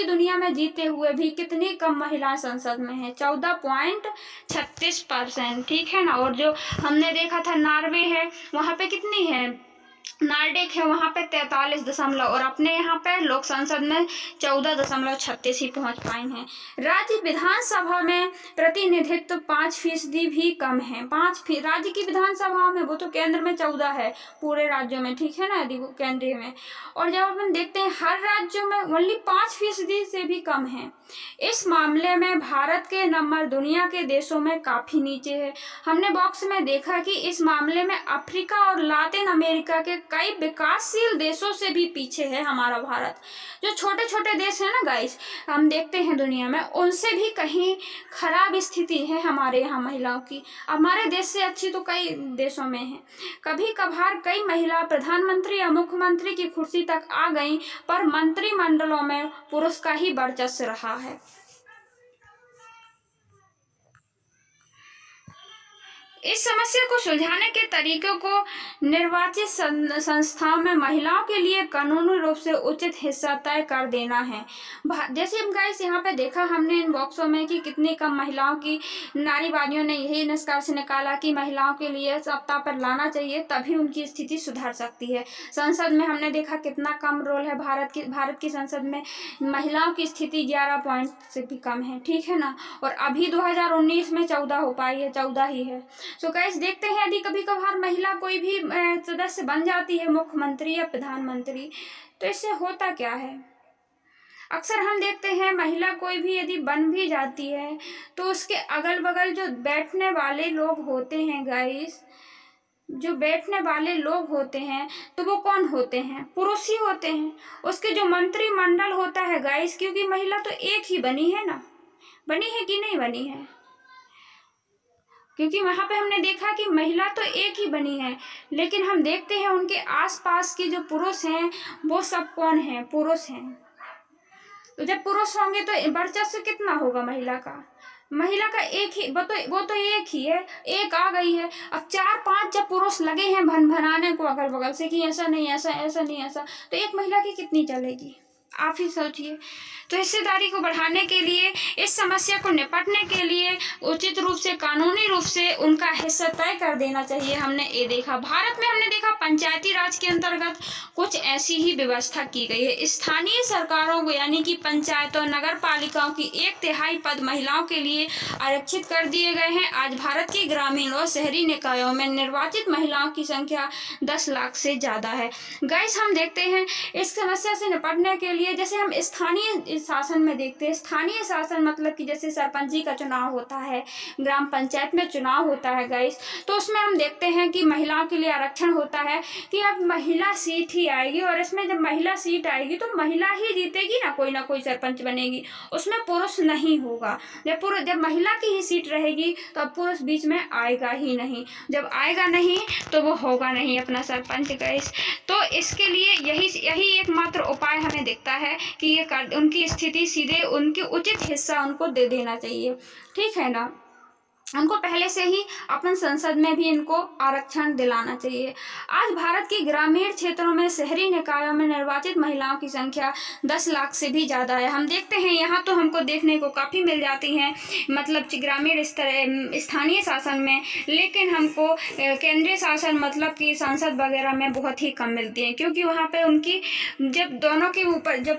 दुनिया में जीते हुए भी कितनी कम महिलाएं संसद में हैं, 14.36%, ठीक है ना। और जो हमने देखा था नॉर्वे है, वहाँ पे कितनी है, नार्डिक है, वहाँ पे 43 और अपने यहाँ पे लोक संसद में 14.36 ही पहुँच पाए हैं। राज्य विधानसभा में प्रतिनिधित्व 5% भी कम है। राज्य की विधानसभा में, वो तो केंद्र में 14 है पूरे राज्यों में, ठीक है ना, यदि वो केंद्रीय में। और जब अपन देखते हैं हर राज्यों में ओनली 5% से भी कम है। इस मामले में भारत के नंबर दुनिया के देशों में काफी नीचे है। हमने बॉक्स में देखा कि इस मामले में अफ्रीका और लातिन अमेरिका के कई विकासशील देशों से भी पीछे है हमारा भारत। जो छोटे छोटे देश है ना गाइस, हम देखते हैं दुनिया में, उनसे भी कहीं खराब स्थिति है हमारे यहाँ महिलाओं की। हमारे देश से अच्छी तो कई देशों में है। कभी कभार कई महिला प्रधानमंत्री या मुख्यमंत्री की कुर्सी तक आ गई, पर मंत्रिमंडलों में पुरुष का ही वर्चस्व रहा है। इस समस्या को सुलझाने के तरीकों को निर्वाचित संस्थाओं में महिलाओं के लिए कानूनी रूप से उचित हिस्सा तय कर देना है। जैसे हम गाइस यहाँ पे देखा हमने इन बॉक्सों में कि कितनी कम महिलाओं की, नारीवादियों ने यही निष्कर्ष निकाला कि महिलाओं के लिए सत्ता पर लाना चाहिए, तभी उनकी स्थिति सुधर सकती है। संसद में हमने देखा कितना कम रोल है भारत की संसद में, महिलाओं की स्थिति 11 पॉइंट से भी कम है, ठीक है ना। और अभी 2019 में 14 हो पाई है, 14 ही है। सो गाइस देखते हैं, यदि कभी कभार महिला कोई भी सदस्य बन जाती है, मुख्यमंत्री या प्रधानमंत्री, तो इससे होता क्या है। अक्सर हम देखते हैं महिला कोई भी यदि बन भी जाती है तो उसके अगल बगल जो बैठने वाले लोग होते हैं गाइस, जो बैठने वाले लोग होते हैं तो वो कौन होते हैं, पुरुष ही होते हैं। उसके जो मंत्रिमंडल होता है गाइस, क्योंकि महिला तो एक ही बनी है ना, बनी है कि नहीं बनी है, क्योंकि वहां पे हमने देखा कि महिला तो एक ही बनी है, लेकिन हम देखते हैं उनके आसपास के जो पुरुष हैं वो सब कौन है, पुरुष हैं। तो जब पुरुष होंगे तो वर्चस्व कितना होगा महिला का, महिला का एक ही, वो तो एक ही है, एक आ गई है। अब 4-5 जब पुरुष लगे हैं भन-भनाने को अगल बगल से कि ऐसा नहीं ऐसा, ऐसा नहीं ऐसा, तो एक महिला की कितनी चलेगी, आप ही सोचिए। तो हिस्सेदारी को बढ़ाने के लिए, इस समस्या को निपटने के लिए उचित रूप से, कानूनी रूप से उनका हिस्सा तय कर देना चाहिए। हमने ये देखा भारत में, हमने देखा पंचायती राज के अंतर्गत कुछ ऐसी ही व्यवस्था की गई है। स्थानीय सरकारों को यानी कि पंचायतों, नगर पालिकाओं की 1/3 पद महिलाओं के लिए आरक्षित कर दिए गए हैं। आज भारत के ग्रामीण और शहरी निकायों में निर्वाचित महिलाओं की संख्या 10 लाख से ज्यादा है। गाइस हम देखते हैं इस समस्या से निपटने के लिए, जैसे हम स्थानीय शासन में देखते हैं, स्थानीय शासन मतलब कि जैसे सरपंची का चुनाव होता है, ग्राम पंचायत में चुनाव होता है गाइस, तो उसमें हम देखते हैं कि महिलाओं के लिए आरक्षण होता है कि अब महिला सीट ही आएगी, और इसमें जब महिला सीट आएगी तो महिला ही जीतेगी ना कोई सरपंच बनेगी, उसमें पुरुष नहीं होगा। जब महिला की ही सीट रहेगी तो अब पुरुष बीच में आएगा ही नहीं, जब आएगा नहीं तो वो होगा नहीं अपना सरपंच गाइस। तो इसके लिए यही एकमात्र उपाय हमें दिखता है कि ये उनकी स्थिति सीधे, उनके उचित हिस्सा उनको दे देना चाहिए, ठीक है ना। उनको पहले से ही अपन संसद में भी इनको आरक्षण दिलाना चाहिए। आज भारत के ग्रामीण क्षेत्रों में, शहरी निकायों में निर्वाचित महिलाओं की संख्या 10 लाख से भी ज़्यादा है। हम देखते हैं यहाँ तो हमको देखने को काफ़ी मिल जाती हैं, मतलब ग्रामीण स्तर, स्थानीय शासन में, लेकिन हमको केंद्रीय शासन मतलब कि संसद वगैरह में बहुत ही कम मिलती है, क्योंकि वहाँ पर उनकी जब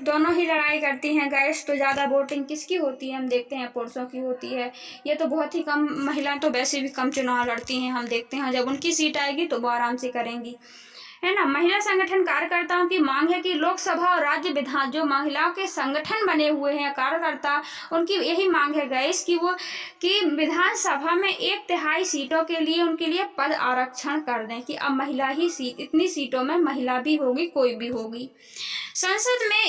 दोनों ही लड़ाई करती हैं गैस, तो ज़्यादा वोटिंग किसकी होती है, हम देखते हैं पुरुषों की होती है। ये तो बहुत ही कम, महिलाएं तो वैसे भी कम चुनाव लड़ती हैं, हम देखते हैं जब उनकी सीट आएगी तो वो आराम से करेंगी, है ना। महिला संगठन कार्यकर्ताओं की मांग है कि लोकसभा और राज्य विधान, जो महिलाओं के संगठन बने हुए हैं कार्यकर्ता, उनकी यही मांग है गाइस कि विधानसभा में 1/3 सीटों के लिए उनके लिए पद आरक्षण कर दें, कि अब महिला ही सीट, इतनी सीटों में महिला भी होगी, कोई भी होगी। संसद में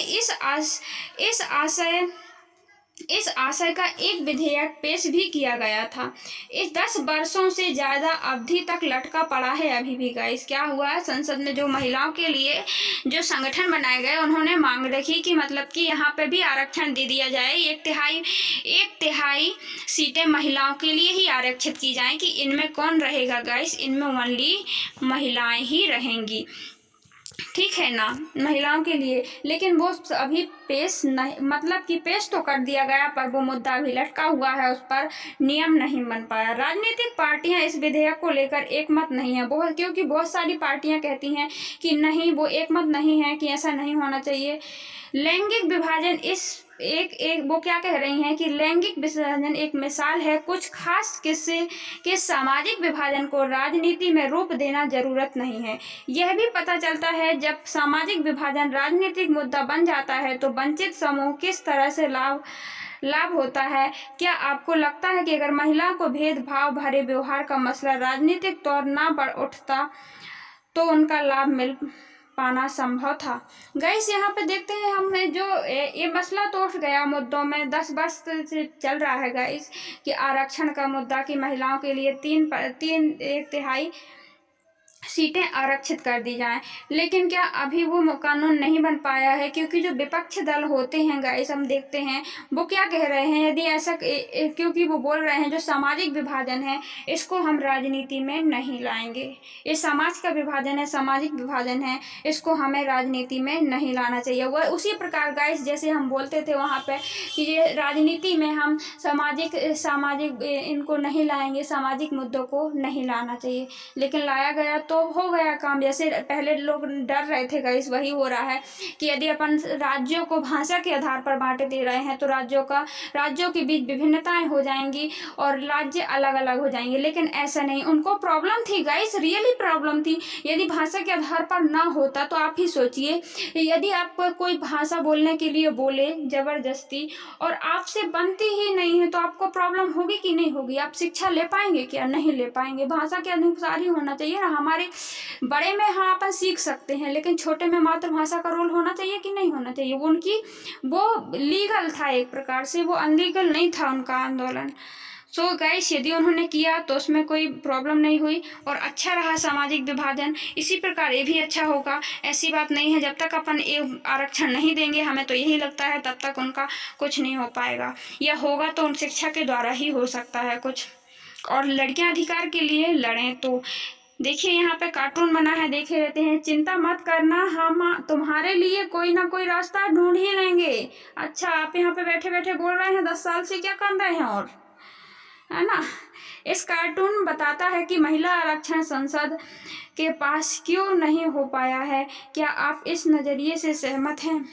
इस आशय का एक विधेयक पेश भी किया गया था। इस 10 वर्षों से ज़्यादा अवधि तक लटका पड़ा है अभी भी गाइस। क्या हुआ है, संसद में जो महिलाओं के लिए जो संगठन बनाए गए, उन्होंने मांग रखी कि मतलब कि यहाँ पे भी आरक्षण दे दिया जाए, 1/3 सीटें महिलाओं के लिए ही आरक्षित की जाएं, कि इनमें कौन रहेगा गाइस, इनमें ओनली महिलाएं ही रहेंगी, ठीक है ना, महिलाओं के लिए। लेकिन वो अभी पेश नहीं, मतलब कि पेश तो कर दिया गया, पर वो मुद्दा अभी लटका हुआ है, उस पर नियम नहीं बन पाया। राजनीतिक पार्टियां इस विधेयक को लेकर एकमत नहीं है, क्योंकि बहुत सारी पार्टियां कहती हैं कि नहीं, वो एकमत नहीं है, कि ऐसा नहीं होना चाहिए। लैंगिक विभाजन वो क्या कह रही हैं कि लैंगिक विभाजन एक मिसाल है, कुछ खास किस्से के सामाजिक विभाजन को राजनीति में रूप देना जरूरत नहीं है। यह भी पता चलता है जब सामाजिक विभाजन राजनीतिक मुद्दा बन जाता है तो वंचित समूह किस तरह से लाभ होता है। क्या आपको लगता है कि अगर महिलाओं को भेदभाव भरे व्यवहार का मसला राजनीतिक तौर न बढ़ उठता तो उनका लाभ मिल पाना संभव था। गाइस यहाँ पे देखते हैं हमने जो ये मसला तो उठ गया मुद्दों में 10 वर्ष से चल रहा है गाइस कि आरक्षण का मुद्दा कि महिलाओं के लिए 1/3 सीटें आरक्षित कर दी जाएं, लेकिन क्या अभी वो कानून नहीं बन पाया है? क्योंकि जो विपक्ष दल होते हैं गाइस हम देखते हैं वो क्या कह रहे हैं, यदि ऐसा क्योंकि वो बोल रहे हैं जो सामाजिक विभाजन है इसको हम राजनीति में नहीं लाएंगे, ये समाज का विभाजन है, सामाजिक विभाजन है, इसको हमें राजनीति में नहीं लाना चाहिए। वह उसी प्रकार गाइस जैसे हम बोलते थे वहाँ पे कि ये राजनीति में हम सामाजिक इनको नहीं लाएंगे, सामाजिक मुद्दों को नहीं लाना चाहिए, लेकिन लाया गया तो हो गया काम। जैसे पहले लोग डर रहे थे गाइस वही हो रहा है कि यदि अपन राज्यों को भाषा के आधार पर बांट दे रहे हैं तो राज्यों के बीच विभिन्नताएं हो जाएंगी और राज्य अलग अलग हो जाएंगे, लेकिन ऐसा नहीं। उनको प्रॉब्लम थी गाइस, रियली प्रॉब्लम थी। यदि भाषा के आधार पर ना होता तो आप ही सोचिए, यदि आप कोई भाषा बोलने के लिए बोले जबरदस्ती और आपसे बनती ही नहीं है तो आपको प्रॉब्लम होगी कि नहीं होगी? आप शिक्षा ले पाएंगे क्या? नहीं ले पाएंगे। भाषा के अनुसार ही होना चाहिए ना। हमारे बड़े में हाँ अपन सीख सकते हैं, लेकिन छोटे में मातृभाषा का रोल होना चाहिए कि नहीं होना चाहिए? वो लीगल था, एक प्रकार से वो अनलीगल नहीं था उनका आंदोलन। सो गाइस यदि उन्होंने किया तो उसमें कोई प्रॉब्लम नहीं हुई और अच्छा रहा सामाजिक विभाजन। इसी प्रकार ये भी अच्छा होगा, ऐसी बात नहीं है। जब तक अपन ये आरक्षण नहीं देंगे, हमें तो यही लगता है, तब तक उनका कुछ नहीं हो पाएगा, या होगा तो उन शिक्षा के द्वारा ही हो सकता है कुछ। और लड़कियां अधिकार के लिए लड़ें तो देखिए यहाँ पे कार्टून बना है, देखे रहते हैं, चिंता मत करना हम तुम्हारे लिए कोई ना कोई रास्ता ढूंढ ही लेंगे। अच्छा आप यहाँ पे बैठे बैठे बोल रहे हैं 10 साल से क्या कर रहे हैं, और है ना। इस कार्टून बताता है कि महिला आरक्षण संसद के पास क्यों नहीं हो पाया है। क्या आप इस नज़रिए से सहमत हैं?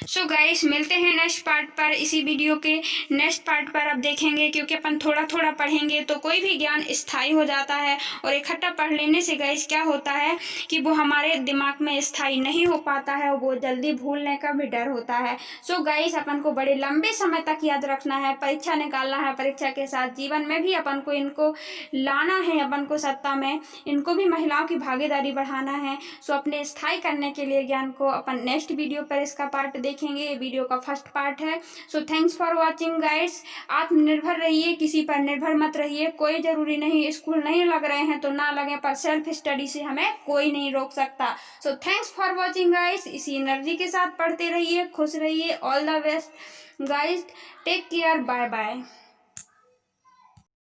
सो गाइस मिलते हैं नेक्स्ट पार्ट पर। इसी वीडियो के नेक्स्ट पार्ट पर अब देखेंगे, क्योंकि अपन थोड़ा थोड़ा पढ़ेंगे तो कोई भी ज्ञान स्थायी हो जाता है, और इकट्ठा पढ़ लेने से गाइस क्या होता है कि वो हमारे दिमाग में स्थायी नहीं हो पाता है, वो जल्दी भूलने का भी डर होता है। सो गाइस अपन को बड़े लंबे समय तक याद रखना है, परीक्षा निकालना है, परीक्षा के साथ जीवन में भी अपन को इनको लाना है, अपन को सत्ता में इनको भी महिलाओं की भागीदारी बढ़ाना है। सो अपने स्थायी करने के लिए ज्ञान को अपन नेक्स्ट वीडियो पर इसका पार्ट देखेंगे। ये वीडियो का फर्स्ट पार्ट है। सो थैंक्स फॉर वॉचिंग गाइस। आत्मनिर्भर रहिए, किसी पर निर्भर मत रहिए। कोई जरूरी नहीं, स्कूल नहीं लग रहे हैं तो ना लगे, पर सेल्फ स्टडी से हमें कोई नहीं रोक सकता। So thanks for watching guys. इसी एनर्जी के साथ पढ़ते रहिए, खुश रहिए। All the best guys, take care, bye bye.